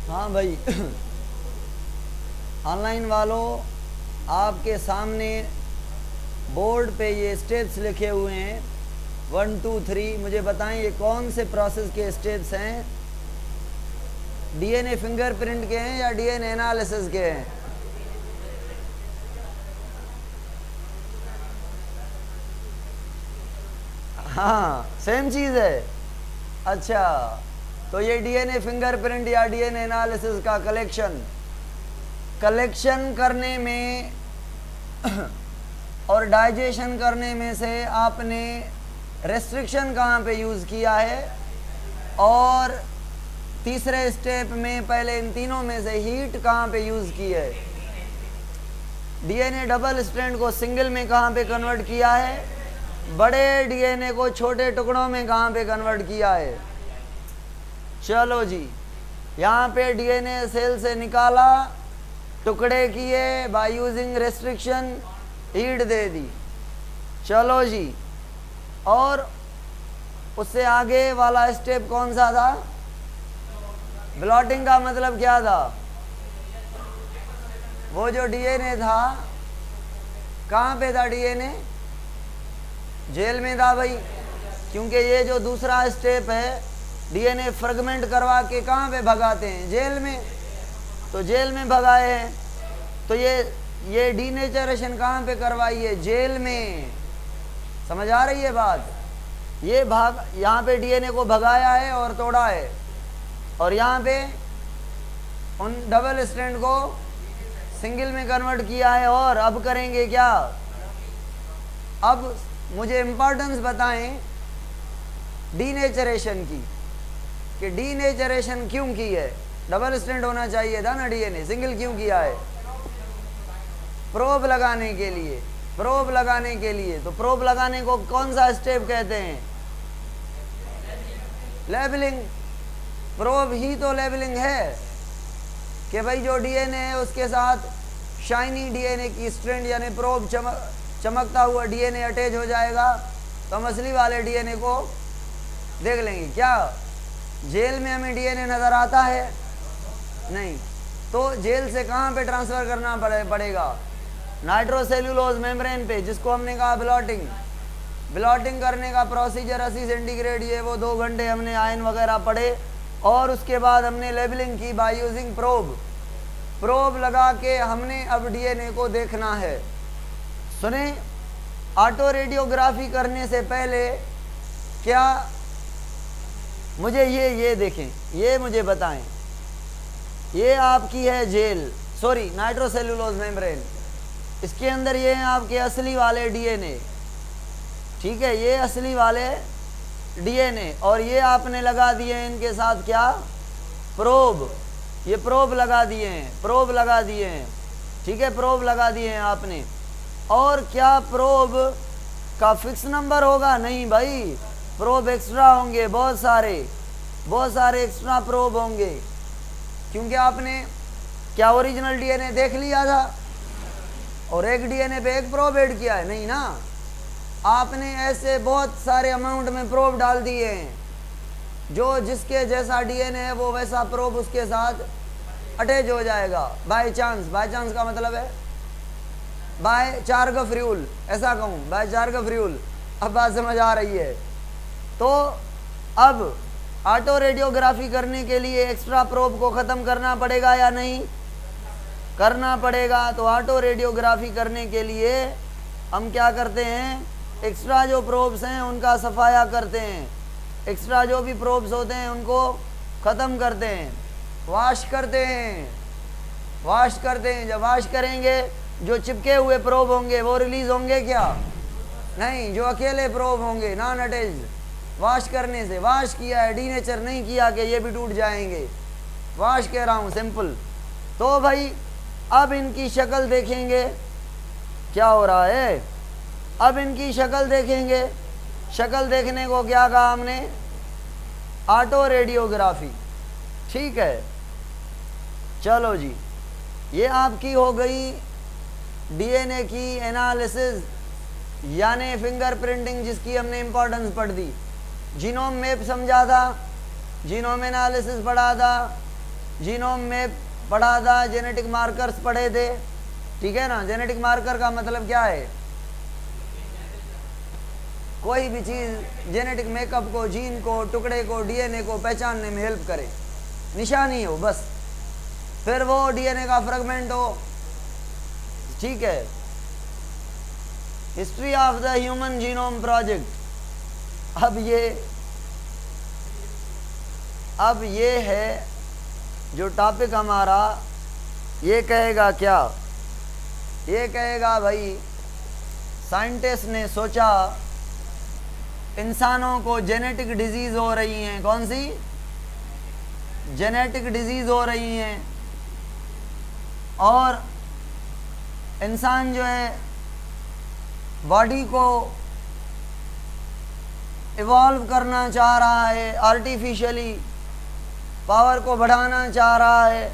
हाँ भाई, ऑनलाइन वालों, आपके सामने बोर्ड पे ये स्टेप्स लिखे हुए हैं 1 2 3। मुझे बताएं ये कौन से प्रोसेस के स्टेप्स हैं? डीएनए फिंगरप्रिंट के हैं या डीएनए एनालिसिस के हैं? हाँ, सेम चीज़ है। अच्छा, तो ये डीएनए फिंगरप्रिंट या डीएनए एनालिसिस का कलेक्शन करने में और डाइजेशन करने में से आपने रेस्ट्रिक्शन कहाँ पे यूज़ किया है? और तीसरे स्टेप में पहले इन तीनों में से हीट कहाँ पे यूज़ की है? डीएनए डबल स्ट्रैंड को सिंगल में कहाँ पे कन्वर्ट किया है? बड़े डीएनए को छोटे टुकड़ों में कहाँ पे कन्वर्ट किया है? चलो जी, यहाँ पे डीएनए सेल से निकाला, टुकड़े किए, बाय यूजिंग रेस्ट्रिक्शन, हीट दे दी। चलो जी, और उससे आगे वाला स्टेप कौन सा था? ब्लॉटिंग का मतलब क्या था? वो जो डीएनए था, कहाँ पे था डीएनए? जेल में था भाई, क्योंकि ये जो दूसरा स्टेप है, डीएनए फ्रेगमेंट करवा के कहाँ पे भगाते हैं? जेल में। तो जेल में भगाए हैं, तो ये डीनेचरेशन कहाँ पे करवाई है? जेल में। समझ आ रही है बात? ये भाग यहाँ पे डीएनए को भगाया है और तोड़ा है, और यहाँ पे उन डबल स्ट्रैंड को सिंगल में कन्वर्ट किया है। और अब करेंगे क्या? अब मुझे इम्पोर्टेंस बताएं डीनेचरेशन की, कि डीनेचरेशन क्यों की है? डबल स्ट्रैंड होना चाहिए था ना डीएनए, सिंगल क्यों किया है? प्रोब लगाने के लिए। प्रोब लगाने के लिए, तो प्रोब लगाने को कौन सा स्टेप कहते हैं? लेबलिंग। प्रोब ही तो लेबलिंग है, कि भाई जो डीएनए है उसके साथ शाइनी डीएनए की स्ट्रैंड यानी प्रोब चमकता हुआ डीएनए अटैच हो जाएगा, तो हम असली वाले डीएनए को देख लेंगे। क्या जेल में हमें डीएनए नज़र आता है? नहीं। तो जेल से कहाँ पे ट्रांसफ़र करना पड़ेगा? नाइट्रोसेल्यूलोज मेम्ब्रेन पे, जिसको हमने कहा ब्लॉटिंग। ब्लॉटिंग करने का प्रोसीजर 80 सेंटीग्रेड, ये वो 2 घंटे हमने आयन वगैरह पढ़े, और उसके बाद हमने लेबलिंग की बाय यूजिंग प्रोब। प्रोब लगा के हमने अब डीएनए को देखना है। सुने, ऑटो रेडियोग्राफी करने से पहले क्या, मुझे ये देखें, ये मुझे बताएं, ये आपकी है जेल, सॉरी नाइट्रोसेल्यूलोज मेम्ब्रेन, इसके अंदर ये हैं आपके असली वाले डीएनए, ठीक है, ये असली वाले डीएनए, और ये आपने लगा दिए हैं इनके साथ क्या? प्रोब। ये प्रोब लगा दिए हैं, प्रोब लगा दिए हैं, ठीक है, प्रोब लगा दिए हैं आपने। और क्या प्रोब का फिक्स नंबर होगा? नहीं भाई, प्रोब एक्स्ट्रा होंगे, बहुत सारे एक्स्ट्रा प्रोब होंगे, क्योंकि आपने क्या ओरिजिनल डीएनए देख लिया था और एक डीएनए पे एक प्रोब ऐड किया है? नहीं ना, आपने ऐसे बहुत सारे अमाउंट में प्रोब डाल दिए हैं, जो जिसके जैसा डीएनए है वो वैसा प्रोब उसके साथ अटैच हो जाएगा बाय चांस। बाय चांस का मतलब है बाय चार्ग ऑफ रूल, ऐसा कहूँ, बाय चार्ग ऑफ रूल। अब बात समझ आ रही है? तो अब ऑटो रेडियोग्राफी करने के लिए एक्स्ट्रा प्रोब को ख़त्म करना पड़ेगा या नहीं? करना पड़ेगा। तो ऑटो रेडियोग्राफी करने के लिए हम क्या करते हैं? एक्स्ट्रा जो प्रोब्स हैं उनका सफाया करते हैं, एक्स्ट्रा जो भी प्रोब्स होते हैं उनको ख़त्म करते हैं, वॉश करते हैं। जब वॉश करेंगे, जो चिपके हुए प्रोब होंगे वो रिलीज़ होंगे क्या? नहीं, जो अकेले प्रोब होंगे नॉन अटैच्ड, वॉश करने से, वॉश किया है, डीनेचर नहीं किया कि ये भी टूट जाएंगे, वॉश कह रहा हूँ, सिंपल। तो भाई अब इनकी शक्ल देखेंगे क्या हो रहा है। अब इनकी शक्ल देखेंगे, शक्ल देखने को क्या कहा हमने? ऑटो रेडियोग्राफी, ठीक है। चलो जी, ये आपकी हो गई डीएनए की एनालिसिस यानी फिंगरप्रिंटिंग, जिसकी हमने इंपॉर्टेंस पढ़ दी। जीनोम मैप समझा था, जीनोम एनालिसिस पढ़ा था, जीनोम में पढ़ा था, जेनेटिक मार्कर्स पढ़े थे, ठीक है ना। जेनेटिक मार्कर का मतलब क्या है? कोई भी चीज़ जेनेटिक मेकअप को, जीन को, टुकड़े को, डीएनए को पहचानने में हेल्प करे, निशानी हो बस। फिर वो डीएनए का फ्रेगमेंट हो, ठीक है। History of the human genome project. अब ये है जो टॉपिक हमारा, ये कहेगा क्या? ये कहेगा भाई साइंटिस्ट ने सोचा इंसानों को जेनेटिक डिजीज हो रही हैं। कौन सी? जेनेटिक डिजीज हो रही हैं, और इंसान जो है बॉडी को इवॉल्व करना चाह रहा है, आर्टिफिशियली पावर को बढ़ाना चाह रहा है,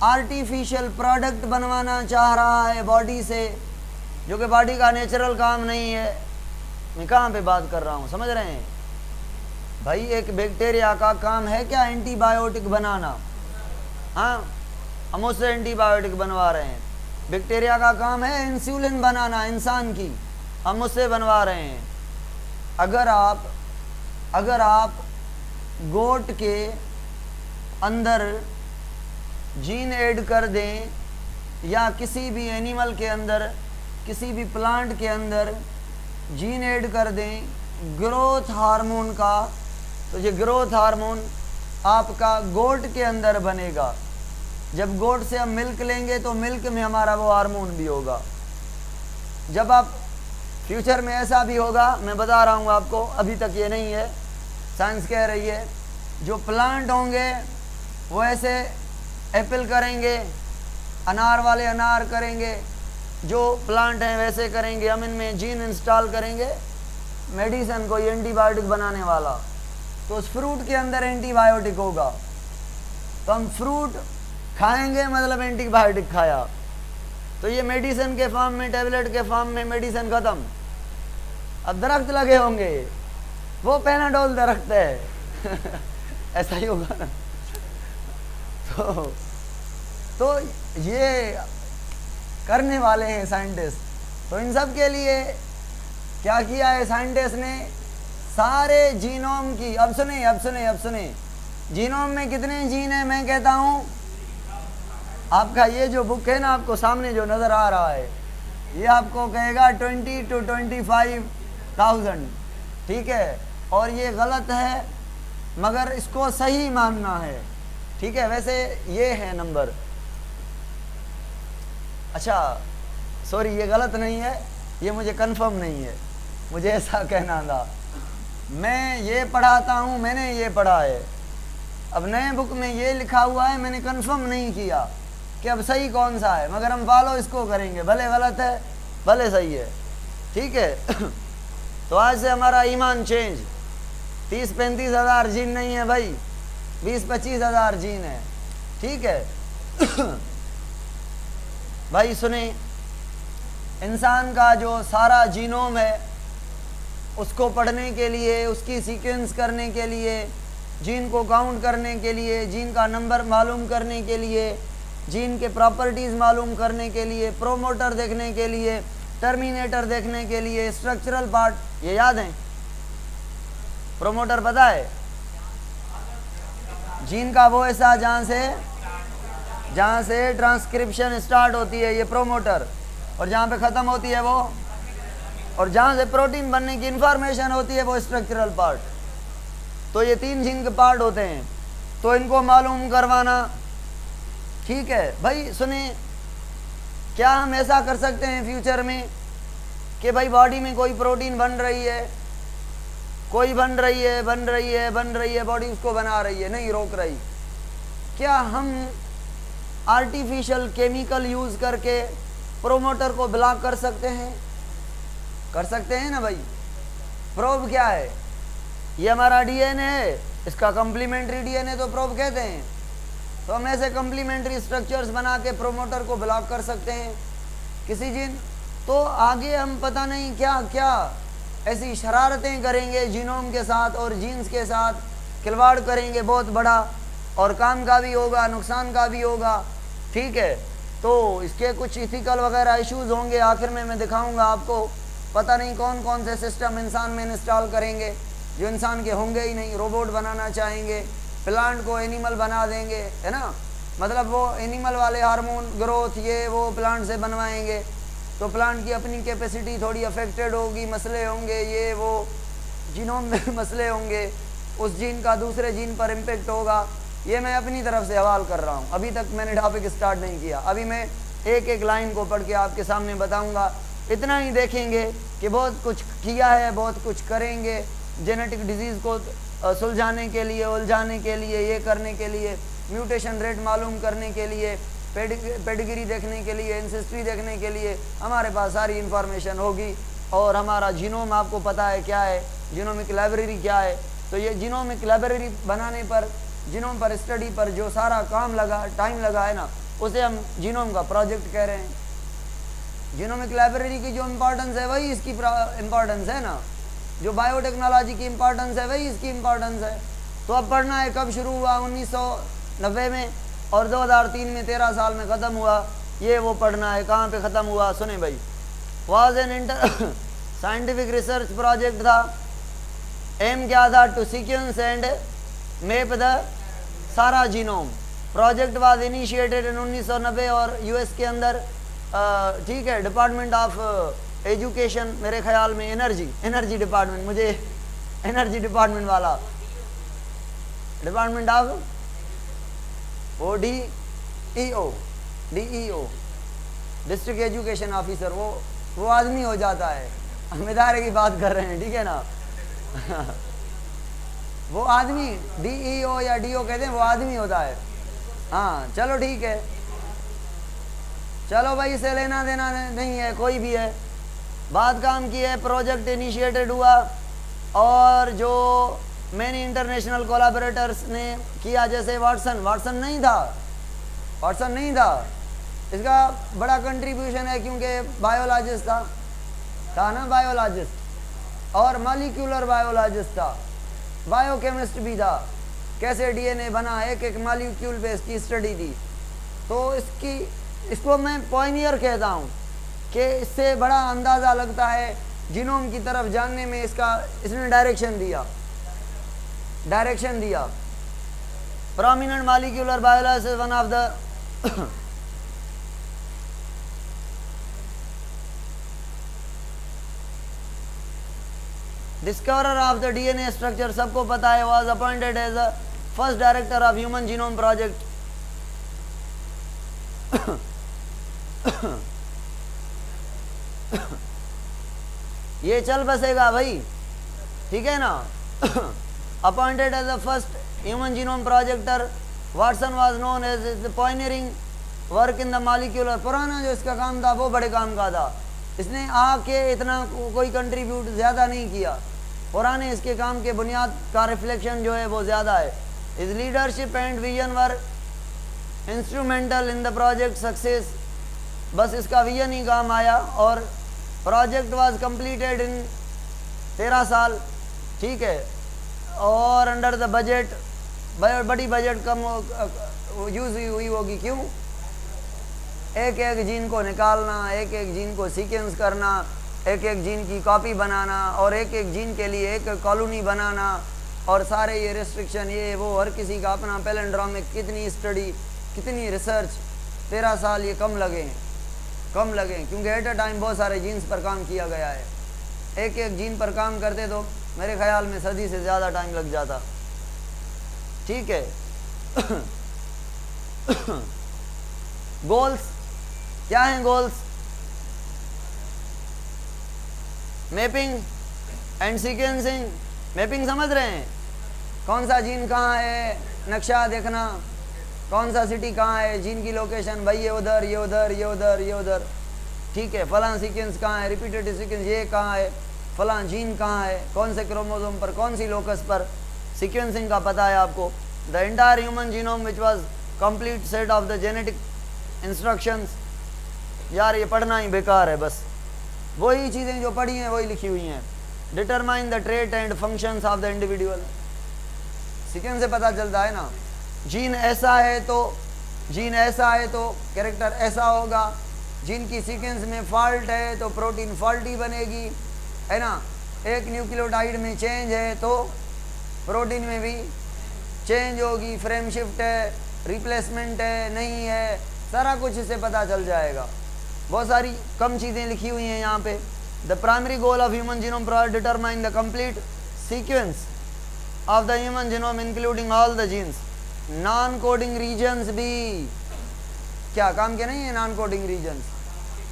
आर्टिफिशियल प्रोडक्ट बनवाना चाह रहा है बॉडी से, जो कि बॉडी का नेचुरल काम नहीं है। मैं कहाँ पे बात कर रहा हूँ, समझ रहे हैं भाई? एक बैक्टीरिया का काम है क्या? एंटीबायोटिक बनाना। हाँ, हम उससे एंटीबायोटिक बनवा रहे हैं। बैक्टीरिया का काम है इंसुलिन बनाना इंसान की, हम उससे बनवा रहे हैं। अगर आप गोट के अंदर जीन ऐड कर दें, या किसी भी एनिमल के अंदर, किसी भी प्लांट के अंदर जीन ऐड कर दें ग्रोथ हार्मोन का, तो ये ग्रोथ हार्मोन आपका गोट के अंदर बनेगा। जब गोट से हम मिल्क लेंगे तो मिल्क में हमारा वो हार्मोन भी होगा। जब आप फ्यूचर में ऐसा भी होगा, मैं बता रहा हूँ आपको, अभी तक ये नहीं है, साइंस कह रही है, जो प्लांट होंगे वो ऐसे एप्पल करेंगे, अनार वाले अनार करेंगे, जो प्लांट हैं वैसे करेंगे। हम इनमें जीन इंस्टॉल करेंगे, मेडिसिन को, एंटीबायोटिक बनाने वाला, तो उस फ्रूट के अंदर एंटीबायोटिक होगा। तो हम फ्रूट खाएंगे मतलब एंटीबायोटिक खाया, तो ये मेडिसिन के फॉर्म में, टैबलेट के फॉर्म में मेडिसिन खत्म। अब दरख्त लगे होंगे, वो पैनाडोल दरख्त है ऐसा ही होगा ना। तो ये करने वाले हैं साइंटिस्ट। तो इन सब के लिए क्या किया है साइंटिस्ट ने? सारे जीनोम की, अब सुने, जीनोम में कितने जीन हैं? मैं कहता हूँ आपका ये जो बुक है ना, आपको सामने जो नज़र आ रहा है, ये आपको कहेगा 20 to 25,000, ठीक है। और ये गलत है, मगर इसको सही मानना है, ठीक है। वैसे ये है नंबर, अच्छा सॉरी, ये गलत नहीं है, ये मुझे कंफर्म नहीं है, मुझे ऐसा कहना था। मैं ये पढ़ाता हूँ, मैंने ये पढ़ा है, अब नए बुक में ये लिखा हुआ है, मैंने कंफर्म नहीं किया कि अब सही कौन सा है, मगर हम फॉलो इसको करेंगे, भले गलत है भले सही है, ठीक है। तो आज से हमारा ईमान चेंज। 30-35 हज़ार जीन नहीं है भाई, 20-25 हज़ार जीन है, ठीक है। भाई सुने, इंसान का जो सारा जीनोम है उसको पढ़ने के लिए, उसकी सीक्वेंस करने के लिए, जीन को काउंट करने के लिए, जीन का नंबर मालूम करने के लिए, जीन के प्रॉपर्टीज़ मालूम करने के लिए, प्रोमोटर देखने के लिए, टर्मिनेटर देखने के लिए, स्ट्रक्चरल पार्ट, ये याद है? प्रोमोटर पता है? जीन का वो ऐसा जहाँ से ट्रांसक्रिप्शन स्टार्ट होती है, ये प्रोमोटर, और जहाँ पे ख़त्म होती है वो, और जहाँ से प्रोटीन बनने की इंफॉर्मेशन होती है वो स्ट्रक्चरल पार्ट। तो ये 3 जीन के पार्ट होते हैं, तो इनको मालूम करवाना, ठीक है। भाई सुने, क्या हम ऐसा कर सकते हैं फ्यूचर में कि भाई बॉडी में कोई प्रोटीन बन रही है, कोई बन रही है, बॉडी उसको बना रही है, नहीं रोक रही, क्या हम आर्टिफिशियल केमिकल यूज़ करके प्रोमोटर को ब्लॉक कर सकते हैं? कर सकते हैं ना भाई। प्रोब क्या है? ये हमारा डीएनए है, इसका कम्प्लीमेंट्री डीएनए तो प्रोब कहते हैं। तो हम ऐसे कम्प्लीमेंट्री स्ट्रक्चर्स बना के प्रोमोटर को ब्लॉक कर सकते हैं किसी जीन। तो आगे हम पता नहीं क्या क्या ऐसी शरारतें करेंगे जीनोम के साथ और जीन्स के साथ, खिलवाड़ करेंगे बहुत बड़ा, और काम का भी होगा, नुकसान का भी होगा, ठीक है। तो इसके कुछ इथिकल वगैरह इश्यूज होंगे, आखिर में मैं दिखाऊंगा आपको। पता नहीं कौन कौन से सिस्टम इंसान में इंस्टॉल करेंगे जो इंसान के होंगे ही नहीं। रोबोट बनाना चाहेंगे, प्लांट को एनिमल बना देंगे, है ना, मतलब वो एनिमल वाले हार्मोन ग्रोथ ये वो प्लांट से बनवाएंगे, तो प्लांट की अपनी कैपेसिटी थोड़ी अफेक्टेड होगी, मसले होंगे, ये वो जीनोम में मसले होंगे, उस जीन का दूसरे जीन पर इम्पेक्ट होगा। ये मैं अपनी तरफ से हवाल कर रहा हूँ, अभी तक मैंने टॉपिक स्टार्ट नहीं किया। अभी मैं एक एक लाइन को पढ़ के आपके सामने बताऊँगा। इतना ही देखेंगे कि बहुत कुछ किया है, बहुत कुछ करेंगे जेनेटिक डिजीज़ को सुलझाने के लिए, उलझाने के लिए, ये करने के लिए, म्यूटेशन रेट मालूम करने के लिए, पेडिग्री देखने के लिए, एंसेस्ट्री देखने के लिए हमारे पास सारी इंफॉर्मेशन होगी। और हमारा जीनोम आपको पता है क्या है, जीनोमिक लाइब्रेरी क्या है। तो ये जीनोमिक लाइब्रेरी बनाने पर, जीनोम पर स्टडी पर जो सारा काम लगा, टाइम लगा है ना, उसे हम जीनोम का प्रोजेक्ट कह रहे हैं। जीनोमिक लाइब्रेरी की जो इम्पोर्टेंस है वही इसकी इम्पोर्टेंस है ना, जो बायोटेक्नोलॉजी की इम्पोर्टेंस है वही इसकी इम्पोर्टेंस है। तो अब पढ़ना है कब शुरू हुआ, 1990 में, और 2003 में 13 साल में ख़त्म हुआ। ये वो पढ़ना है। कहाँ पे ख़त्म हुआ सुने भाई। Was an inter scientific research project था। एम क्या था, to sequence and map the सारा genome. Project was initiated in 1990 और यूएस के अंदर, ठीक है, डिपार्टमेंट ऑफ एजुकेशन, मेरे ख्याल में एनर्जी डिपार्टमेंट, मुझे एनर्जी डिपार्टमेंट वाला, department of DEO district education officer, वो आदमी हो जाता है। हम इदारे की बात कर रहे हैं, ठीक है ना। वो आदमी DEO या DO कहते हैं, वो आदमी होता है। हाँ चलो ठीक है, चलो भाई, इसे लेना देना नहीं है, कोई भी है। बात काम की है, प्रोजेक्ट इनिशिएटेड हुआ और जो मैनी इंटरनेशनल कोलैबोरेटर्स ने किया, जैसे वाटसन नहीं था, इसका बड़ा कंट्रीब्यूशन है क्योंकि बायोलॉजिस्ट था ना, बायोलॉजिस्ट और मॉलिक्यूलर बायोलॉजिस्ट था, बायोकेमिस्ट भी था, कैसे डीएनए बना, एक एक मॉलिक्यूल पे इसकी स्टडी थी। तो इसको मैं पॉइनियर कहता हूँ कि इससे बड़ा अंदाज़ा लगता है जीनोम की तरफ जानने में, इसने डायरेक्शन दिया। Prominent molecular biologist one of the discoverer of the DNA structure, सबको पता है, was appointed as the first director of human genome project. ये चल बसेगा भाई, ठीक है ना। Appointed as the first human genome projector, Watson was known as the pioneering work in the molecular. पुराना जो इसका काम था वो बड़े काम का था, इसने आके इतना कोई कंट्रीब्यूट ज़्यादा नहीं किया। पुराने इसके काम के बुनियाद का रिफ्लेक्शन जो है वो ज़्यादा है। इस leadership and vision were instrumental in the project success. बस इसका विजन ही काम आया और प्रोजेक्ट वाज कंप्लीटेड इन 13 साल, ठीक है। और अंडर द बजट, बड़ी बजट कम यूज हुई होगी, क्यों? एक एक जीन को निकालना, एक एक जीन को सीक्वेंस करना, एक एक जीन की कॉपी बनाना और एक एक जीन के लिए एक कॉलोनी बनाना, और सारे ये रिस्ट्रिक्शन, ये वो, हर किसी का अपना पैलेंड्रोमिक, कितनी स्टडी, कितनी रिसर्च, 13 साल ये कम लगे क्योंकि एट अ टाइम बहुत सारे जीन्स पर काम किया गया है। एक एक जीन पर काम करते तो मेरे ख्याल में सदी से ज़्यादा टाइम लग जाता, ठीक है। गोल्स क्या हैं? Goals mapping and sequencing. Mapping समझ रहे हैं? कौन सा जीन कहाँ है, नक्शा देखना, कौन सा सिटी कहाँ है, जीन की लोकेशन, भाई ये उधर, ये उधर, ये उधर, ये उधर, ठीक है। फलां सीक्वेंस कहाँ है, रिपीटेटिव सीक्वेंस ये कहाँ है, फलां जीन कहाँ है, कौन से क्रोमोसोम पर, कौन सी लोकस पर, सीक्वेंसिंग का पता है आपको। The entire human genome which was complete set of the genetic instructions. यार ये पढ़ना ही बेकार है, बस वही चीज़ें जो पढ़ी हैं वही लिखी हुई हैं। Determine the trait and functions of the individual. Sequence से पता चलता है ना, जीन ऐसा है तो कैरेक्टर ऐसा होगा, जीन की सीक्वेंस में फॉल्ट है तो प्रोटीन फॉल्टी बनेगी, है ना। एक न्यूक्लियोटाइड में चेंज है तो प्रोटीन में भी चेंज होगी, फ्रेम शिफ्ट है, रिप्लेसमेंट है, नहीं है, सारा कुछ इससे पता चल जाएगा। बहुत सारी कम चीज़ें लिखी हुई हैं यहाँ पे। The primary goal of human genome project determine the complete sequence of the human genome including all the genes. Non coding regions भी क्या काम किया नहीं है? Non coding regions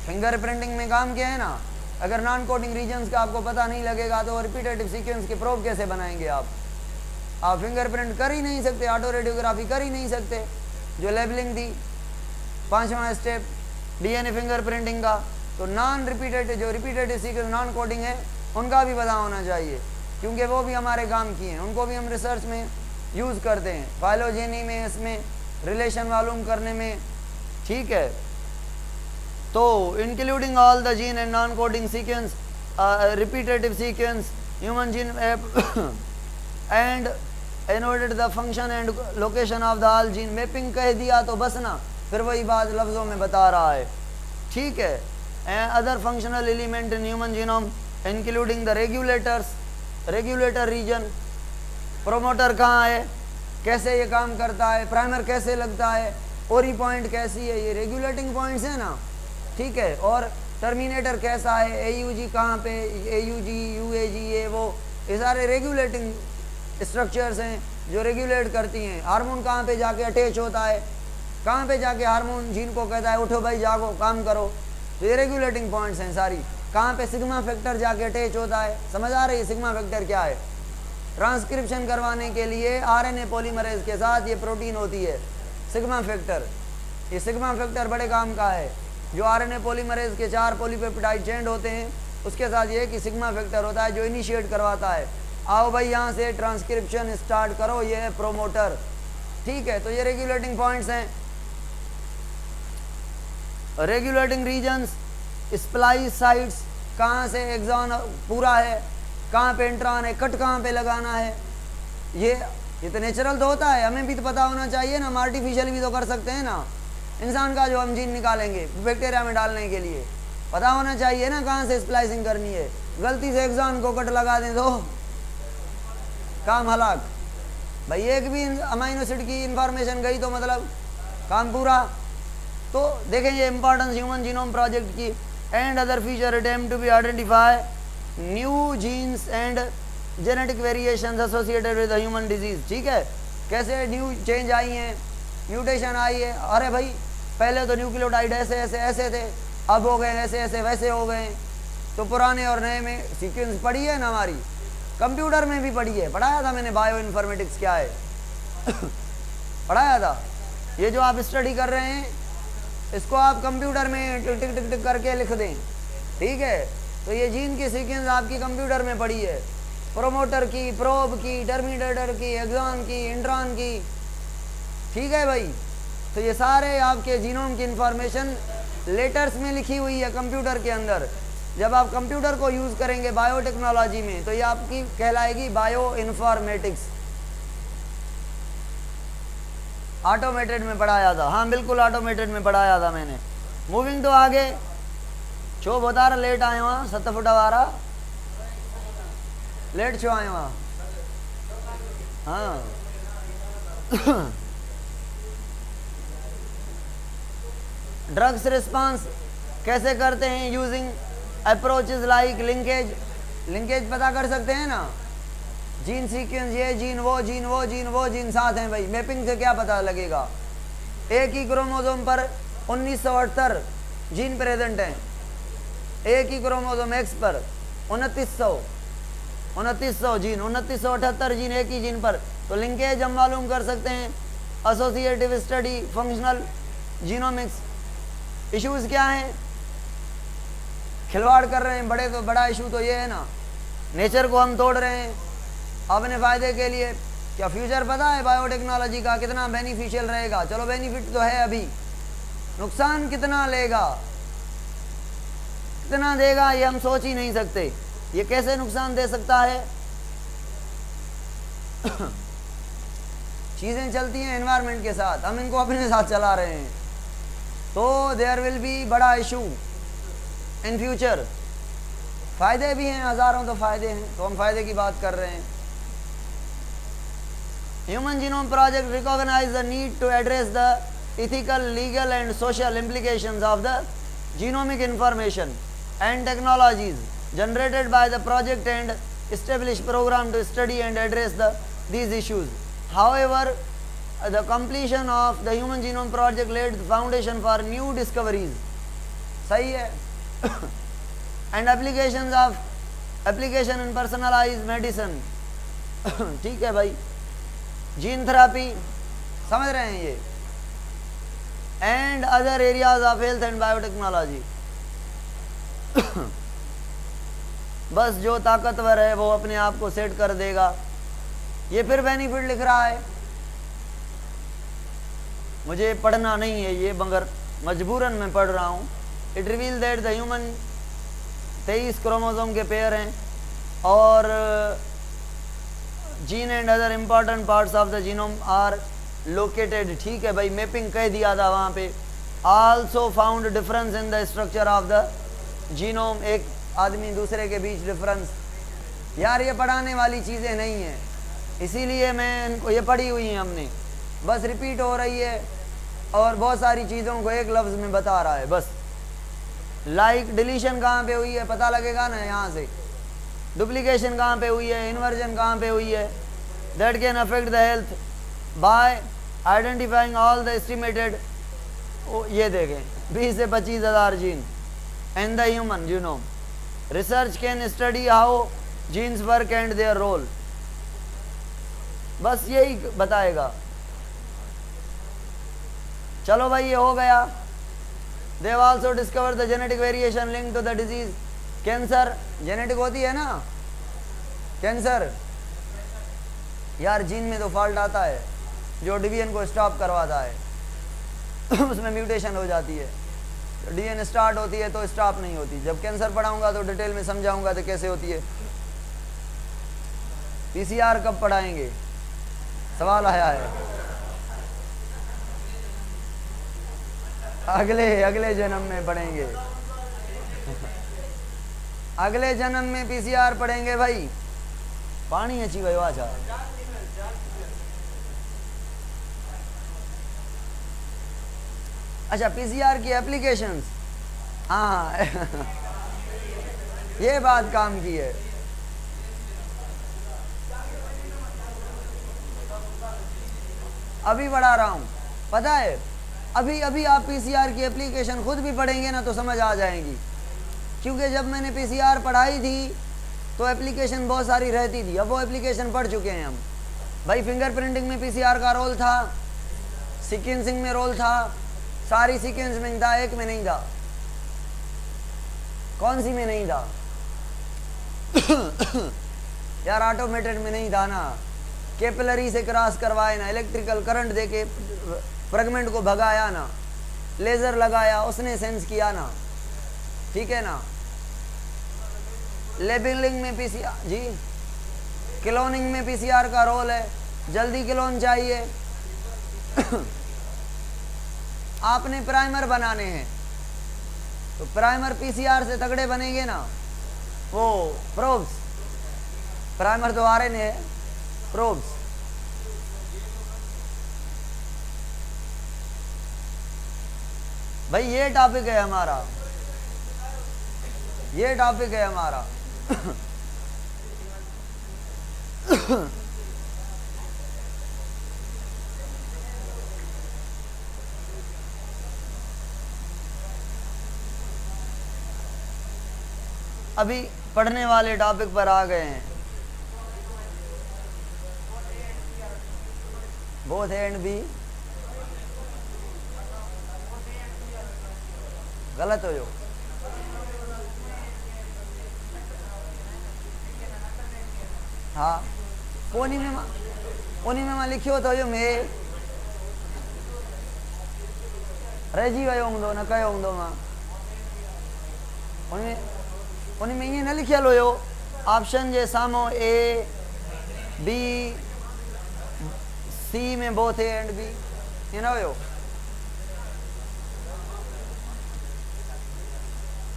fingerprinting में काम किया है ना। अगर नॉन कोडिंग रीजन्स का आपको पता नहीं लगेगा तो रिपीटेटिव सीक्वेंस के प्रोब कैसे बनाएंगे आप फिंगरप्रिंट कर ही नहीं सकते, ऑटो रेडियोग्राफी कर ही नहीं सकते। जो लेबलिंग थी 5वां स्टेप डीएनए फिंगरप्रिंटिंग का, तो नॉन रिपीटेटिव जो रिपीटेटिव सीक्वेंस नॉन कोडिंग है उनका भी पता होना चाहिए, क्योंकि वो भी हमारे काम की हैं, उनको भी हम रिसर्च में यूज़ करते हैं, फाइलोजेनी में, इसमें रिलेशन मालूम करने में, ठीक है। तो including all the gene and non coding sequence repetitive sequence human gene and annotated the function and location of the all gene. Mapping कह दिया तो बस ना, फिर वही बात लफ्ज़ों में बता रहा है, ठीक है। And other functional element in human genome including the regulator region, promoter कहाँ है, कैसे ये काम करता है, प्राइमर कैसे लगता है, ओरी पॉइंट कैसी है, ये रेगुलेटिंग पॉइंट्स है ना, ठीक है। और टर्मिनेटर कैसा है, एयूजी कहाँ पे, एयूजी यूएजी ये सारे रेगुलेटिंग स्ट्रक्चर्स हैं जो रेगुलेट करती हैं। हार्मोन कहाँ पे जाके अटैच होता है, कहाँ पे जाके हार्मोन जीन को कहता है उठो भाई जागो काम करो, तो ये रेगुलेटिंग पॉइंट्स हैं सारी। कहाँ पे सिग्मा फैक्टर जाके अटैच होता है, समझ आ रही है सिग्मा फैक्टर क्या है? ट्रांसक्रिप्शन करवाने के लिए आरएनए पॉलीमरेज के साथ ये प्रोटीन होती है सिग्मा फैक्टर। ये सिग्मा फैक्टर बड़े काम का है। जो आरएनए पॉलीमरेज के 4 पॉलीपेप्टाइड चेंड होते हैं उसके साथ ये कि सिग्मा फैक्टर होता है जो इनिशिएट करवाता है, आओ भाई यहाँ से ट्रांसक्रिप्शन स्टार्ट करो, ये है प्रोमोटर, ठीक है। तो ये रेगुलेटिंग पॉइंट्स हैं। रेगुलेटिंग रीजन्स, स्प्लाइस साइट्स, कहाँ से एक्सॉन पूरा है, कहाँ पे इंट्रॉन है, कट कहाँ पे लगाना है, ये तो नेचुरल तो होता है, हमें भी तो पता होना चाहिए ना। हम आर्टिफिशियल भी तो कर सकते हैं ना, इंसान का जो हम जीन निकालेंगे बैक्टीरिया में डालने के लिए पता होना चाहिए ना कहाँ से स्प्लाइसिंग करनी है। गलती से एक्सॉन को कट लगा दें तो काम हलाक भाई, एक भी अमाइनो एसिड की इंफॉर्मेशन गई तो मतलब काम पूरा। तो देखें ये इंपॉर्टेंस ह्यूमन जीनोम प्रोजेक्ट की। And other feature attempt to be identify new genes and genetic variations associated with human disease, ठीक है। कैसे न्यू चेंज आई हैं, म्यूटेशन आई है, अरे भाई पहले तो न्यूक्लियोटाइड ऐसे ऐसे ऐसे थे, अब हो गए ऐसे ऐसे वैसे हो गए। तो पुराने और नए में सीक्वेंस पढ़ी है ना, हमारी कंप्यूटर में भी पढ़ी है, पढ़ाया था मैंने बायो इन्फॉर्मेटिक्स क्या है पढ़ाया था। ये जो आप स्टडी कर रहे हैं इसको आप कंप्यूटर में टिक टिक टिक टिक करके लिख दें, ठीक है। तो ये जीन की सीक्वेंस आपकी कंप्यूटर में पड़ी है, प्रोमोटर की, प्रोब की, टर्मिनेटर की, एक्सॉन की, इंट्रॉन की, ठीक है भाई। तो ये सारे आपके जीनोम की इंफॉर्मेशन लेटर्स में लिखी हुई है कंप्यूटर के अंदर। जब आप कंप्यूटर को यूज़ करेंगे बायोटेक्नोलॉजी में तो ये आपकी कहलाएगी बायो इन्फॉर्मेटिक्स। ऑटोमेटेड में पढ़ाया था, हाँ बिल्कुल ऑटोमेटेड में पढ़ाया था मैंने। मूविंग तो आगे छो बता रहा लेट आए वहाँ 7 फुटा वारा लेट छो आए वहाँ, हाँ ड्रग्स रिस्पांस कैसे करते हैं यूजिंग अप्रोचेस लाइक लिंकेज पता कर सकते हैं ना, जीन सीक्वेंस, ये जीन वो जीन वो जीन वो जीन साथ हैं भाई। मैपिंग से क्या पता लगेगा? एक ही क्रोमोसोम पर 1978 जीन प्रेजेंट हैं, एक ही क्रोमोसोम एक्स पर 2900 जीन, 2978 जीन एक ही जीन पर। तो लिंकेज हम मालूम कर सकते हैं। Associative study, functional genomics. Issues क्या हैं? खिलवाड़ कर रहे हैं, बड़ा इशू तो ये है ना, नेचर को हम तोड़ रहे हैं अपने फ़ायदे के लिए। क्या फ्यूचर पता है बायोटेक्नोलॉजी का कितना बेनिफिशियल रहेगा? चलो बेनिफिट तो है, अभी नुकसान कितना लेगा, कितना देगा ये हम सोच ही नहीं सकते। ये कैसे नुकसान दे सकता है चीज़ें चलती हैं एनवायरनमेंट के साथ, हम इनको अपने साथ चला रहे हैं, तो देयर विल बी बड़ा इशू इन फ्यूचर। फ़ायदे भी हैं, हज़ारों तो फ़ायदे हैं, तो हम फ़ायदे की बात कर रहे हैं। Human genome project recognize the need to address the ethical, legal and social implications of the genomic information and technologies generated by the project and establish program to study and address these issues. However, the completion of the human genome project laid the foundation for new discoveries. सही है and application in personalized medicine. ठीक है भाई, gene therapy समझ रहे हैं ये, and other areas of health and biotechnology. बस जो ताकतवर है वो अपने आप को सेट कर देगा। ये फिर बेनिफिट लिख रहा है, मुझे पढ़ना नहीं है ये मगर मजबूरन मैं पढ़ रहा हूँ। It reveal that the human 23 chromosome के पेयर हैं और gene and other important parts of the genome are located. ठीक है भाई, मैपिंग कह दिया था वहाँ पे। Also found difference in the structure of the genome, एक आदमी दूसरे के बीच डिफरेंस। यार ये पढ़ाने वाली चीज़ें नहीं है, इसीलिए मैं इनको ये पढ़ी हुई हैं हमने, बस रिपीट हो रही है और बहुत सारी चीज़ों को एक लफ्ज़ में बता रहा है बस। लाइक डिलीशन कहाँ पे हुई है पता लगेगा ना यहाँ से, डुप्लीकेशन कहाँ पे हुई है, इन्वर्जन कहाँ पे हुई है। That can affect the health by identifying all the estimated, ये देखें 20 से 25,000 gene in the human genome. Research can study how genes work and their role, बस यही बताएगा। चलो भाई ये हो गया। They have also discover the genetic variation link to the disease cancer. Genetic होती है ना कैंसर, यार जीन में तो फॉल्ट आता है जो डिवीजन को स्टॉप करवाता है उसमें म्यूटेशन हो जाती है, डीएनए स्टार्ट होती है तो स्टॉप नहीं होती। जब कैंसर पढ़ाऊंगा तो डिटेल में समझाऊंगा तो कैसे होती है। पीसीआर कब पढ़ाएंगे सवाल आया है। अगले जन्म में पढ़ेंगे अगले जन्म में पीसीआर पढ़ेंगे भाई। पानी अच्छी गयो अच्छा। अच्छा पीसीआर की एप्लीकेशंस, हाँ ये बात काम की है। अभी बढ़ा रहा हूँ, पता है अभी आप पीसीआर की एप्लीकेशन खुद भी पढ़ेंगे ना तो समझ आ जाएंगी। क्योंकि जब मैंने पीसीआर पढ़ाई थी तो एप्लीकेशन बहुत सारी रहती थी, अब वो एप्लीकेशन पढ़ चुके हैं हम भाई। फिंगरप्रिंटिंग में पीसीआर का रोल था, सीक्वेंसिंग में रोल था, सारी सीक्वेंस में था, एक में नहीं था। कौन सी में नहीं था यार ऑटोमेटेड में नहीं था ना, कैपिलरी से क्रॉस करवाए ना, इलेक्ट्रिकल करंट देके फ्रेगमेंट को भगाया ना, लेजर लगाया उसने सेंस किया ना, ठीक है ना। लेबलिंग में पीसीआर जी, क्लोनिंग में पीसीआर का रोल है, जल्दी क्लोन चाहिए आपने प्राइमर बनाने हैं तो प्राइमर पीसीआर से तगड़े बनेंगे ना। वो प्रोब्स, प्राइमर तो आरएनए है, प्रोब्स। भाई ये टॉपिक है हमारा, ये टॉपिक है हमारा अभी पढ़ने वाले टॉपिक पर आ गए हैं। बोथ एंड बी गलत हो जो, हाँ कोनी में मां लिखियो तो जो मैं रहिजी वियो हूंदो न कयो हूंदो मां उनमें ईअं न लिखियलु हुयो ऑप्शन जे साम्हूं ए बी सी में both A and B, you know यो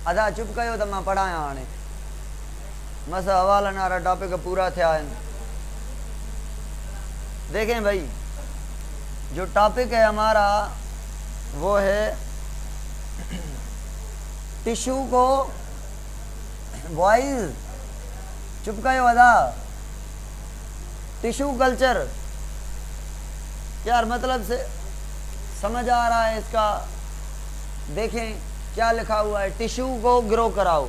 अदा चुप कयो तो मैं पढ़ाया हाणे मस हवाला नारा टॉपिक पूरा थे आए। देखें भाई, जो टॉपिक है हमारा वो है टिश्यू को बॉयज चुप कयो अदा टिश्यू कल्चर यार मतलब से समझ आ रहा है इसका। देखें क्या लिखा हुआ है, टिश्यू को ग्रो कराओ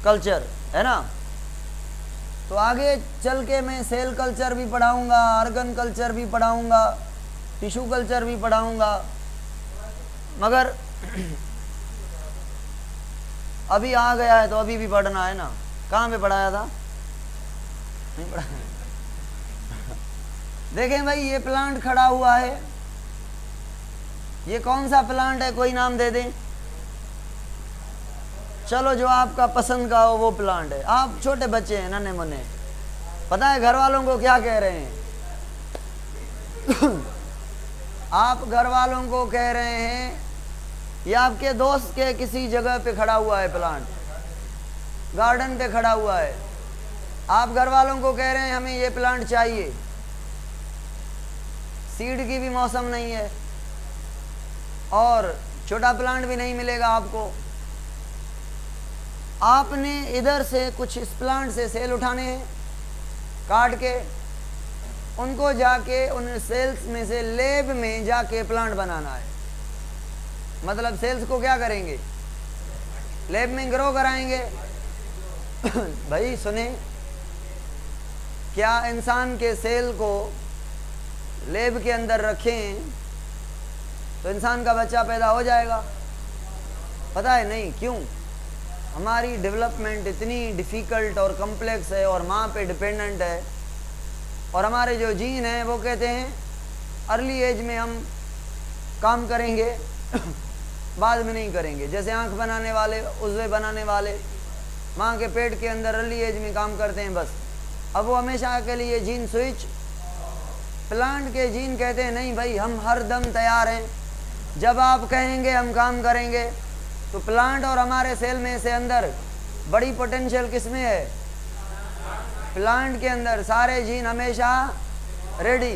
कल्चर, है ना। तो आगे चल के मैं सेल कल्चर भी पढ़ाऊंगा, ऑर्गन कल्चर भी पढ़ाऊंगा, टिश्यू कल्चर भी पढ़ाऊंगा, मगर अभी आ गया है तो अभी भी पढ़ना है ना। कहाँ पे पढ़ाया था, नहीं पढ़ाया। देखें भाई, ये प्लांट खड़ा हुआ है, ये कौन सा प्लांट है, कोई नाम दे दें। चलो जो आपका पसंद का हो वो प्लांट है। आप छोटे बच्चे हैं, नन्हे मुन्ने, पता है घर वालों को क्या कह रहे हैं आप घर वालों को कह रहे हैं ये आपके दोस्त के किसी जगह पे खड़ा हुआ है प्लांट, गार्डन पे खड़ा हुआ है, आप घर वालों को कह रहे हैं हमें ये प्लांट चाहिए। सीड की भी मौसम नहीं है और छोटा प्लांट भी नहीं मिलेगा आपको। आपने इधर से कुछ इस प्लांट से सेल उठाने हैं, काट के उनको जाके उन सेल्स में से लेब में जाके प्लांट बनाना है। मतलब सेल्स को क्या करेंगे, लेब में ग्रो कराएंगे। भाई सुने, क्या इंसान के सेल को लेब के अंदर रखें तो इंसान का बच्चा पैदा हो जाएगा? पता है नहीं क्यों। हमारी डेवलपमेंट इतनी डिफ़िकल्ट और कम्प्लेक्स है और माँ पे डिपेंडेंट है, और हमारे जो जीन हैं वो कहते हैं अर्ली एज में हम काम करेंगे बाद में नहीं करेंगे। जैसे आँख बनाने वाले, उज़्वे बनाने वाले माँ के पेट के अंदर अर्ली एज में काम करते हैं बस। अब वो हमेशा के लिए जीन स्विच। प्लांट के जीन कहते हैं नहीं भाई, हम हर दम तैयार हैं, जब आप कहेंगे हम काम करेंगे। तो प्लांट और हमारे सेल में से अंदर बड़ी पोटेंशियल किस में है, प्लांट के अंदर। सारे जीन हमेशा रेडी।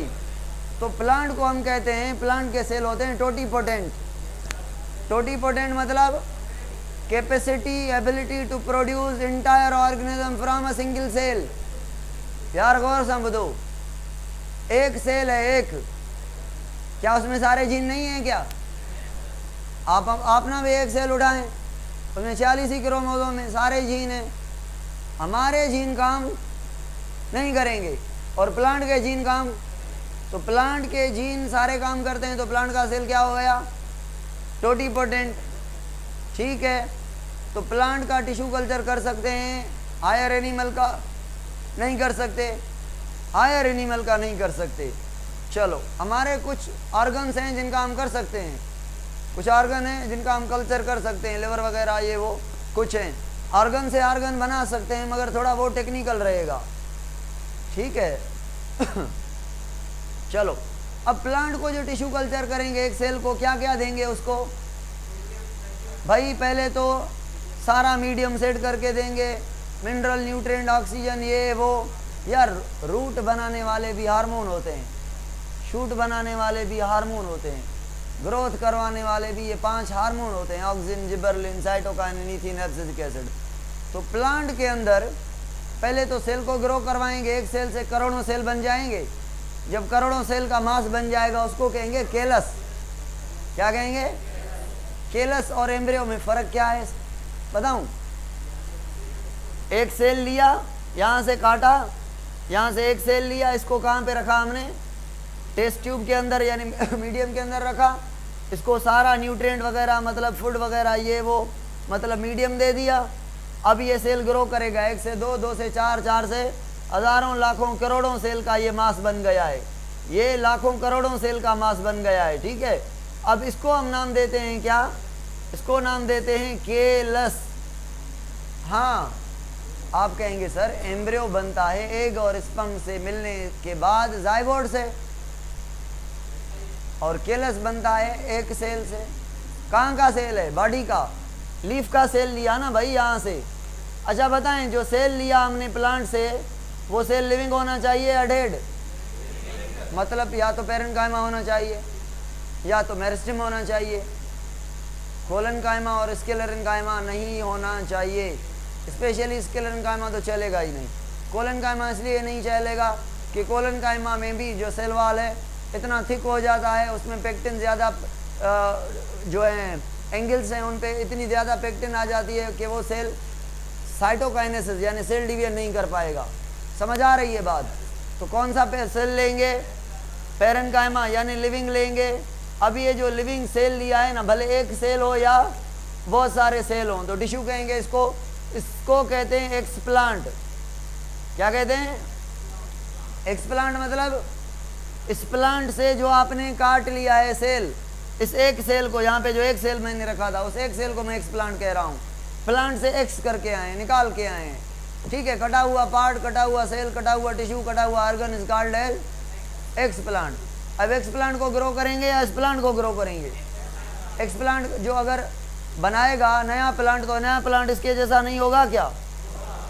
तो प्लांट को हम कहते हैं, प्लांट के सेल होते हैं टोटीपोटेंट। टोटीपोटेंट मतलब capacity, ability to produce entire organism from a single cell. यार गौर समझो, एक सेल है एक, क्या उसमें सारे जीन नहीं है क्या? आप ना भी एक सेल उठाएं, उसमें 40 ही क्रोमोसोम में सारे जीन हैं। हमारे जीन काम नहीं करेंगे और प्लांट के जीन काम, तो प्लांट के जीन सारे काम करते हैं। तो प्लांट का सेल क्या हो गया, टोटीपोटेंट। ठीक है, तो प्लांट का टिश्यू कल्चर कर सकते हैं, हायर एनिमल का नहीं कर सकते, हायर एनिमल का नहीं कर सकते। चलो, हमारे कुछ ऑर्गन्स हैं जिनका हम कर सकते हैं, कुछ ऑर्गन हैं जिनका हम कल्चर कर सकते हैं, लिवर वगैरह ये वो कुछ हैं। ऑर्गन से ऑर्गन बना सकते हैं, मगर थोड़ा वो टेक्निकल रहेगा। ठीक है चलो, अब प्लांट को जो टिश्यू कल्चर करेंगे, एक सेल को क्या क्या देंगे उसको? भाई पहले तो सारा मीडियम सेट करके देंगे, मिनरल, न्यूट्रिएंट, ऑक्सीजन, ये वो। यार रूट बनाने वाले भी हार्मोन होते हैं, शूट बनाने वाले भी हार्मोन होते हैं, ग्रोथ करवाने वाले भी ये 5 हार्मोन होते हैं, auxin, gibberellin, cytokinin, इथिन, abscisic acid. तो प्लांट के अंदर पहले तो सेल को ग्रो करवाएंगे, एक सेल से करोड़ों सेल बन जाएंगे। जब करोड़ों सेल का मास बन जाएगा उसको कहेंगे केलस। क्या कहेंगे? केलस और एम्ब्रियो में फ़र्क क्या है बताऊं? एक सेल लिया, यहाँ से काटा, यहाँ से एक सेल लिया, इसको कहाँ पे रखा हमने? टेस्ट ट्यूब के अंदर, यानी मीडियम के अंदर रखा। इसको सारा न्यूट्रिएंट वगैरह, मतलब फूड वगैरह ये वो, मतलब मीडियम दे दिया। अब ये सेल ग्रो करेगा, 1 से 2, 2 से 4, 4 से हज़ारों, लाखों, करोड़ों सेल का ये मास बन गया है। ये लाखों करोड़ों सेल का मास बन गया है। ठीक है, अब इसको हम नाम देते हैं क्या? इसको नाम देते हैं केलस। हाँ, आप कहेंगे सर एम्ब्रियो बनता है एग और स्पर्म से मिलने के बाद जाइगोट से। और केलस बनता है एक सेल से। कहाँ का सेल है? बॉडी का, लीफ का सेल लिया ना भाई यहाँ से। अच्छा बताएं, जो सेल लिया हमने प्लांट से, वो सेल लिविंग होना चाहिए या डेड? मतलब या तो पेरेन्काइमा होना चाहिए या तो मेरिस्टेम होना चाहिए। कोलेनकाइमा और स्क्लेरेनकाइमा नहीं होना चाहिए। स्पेशली स्क्लेरेनकाइमा तो चलेगा ही नहीं। कोलेनकाइमा इसलिए नहीं चलेगा कि कोलेनकाइमा में भी जो सेल वाल है इतना थिक हो जाता है, उसमें पेक्टिन ज़्यादा जो है एंगल्स हैं उन पे इतनी ज़्यादा पेक्टिन आ जाती है कि वो सेल साइटोकाइनेसिस यानी सेल डिवीजन नहीं कर पाएगा। समझ आ रही है बात? तो कौन सा सेल लेंगे? पेरेन्काइमा यानी लिविंग लेंगे। अब ये जो लिविंग सेल लिया है ना, भले एक सेल हो या बहुत सारे सेल हों, तो टिश्यू कहेंगे इसको। इसको कहते हैं एक्सप्लांट। क्या कहते हैं? एक्सप्लांट मतलब इस प्लांट से जो आपने काट लिया है सेल, इस एक सेल को, यहाँ पे जो एक सेल मैंने रखा था उस एक सेल को मैं एक्सप्लांट कह रहा हूँ। प्लांट से एक्स करके आए, निकाल के आए हैं, ठीक है। कटा हुआ पार्ट, कटा हुआ सेल, कटा हुआ टिश्यू, कटा हुआ organ is called as explant. अब एक्सप्लांट को ग्रो करेंगे या इस प्लांट को ग्रो करेंगे? एक्सप्लांट जो अगर बनाएगा नया प्लांट, तो नया प्लांट इसके जैसा नहीं होगा क्या?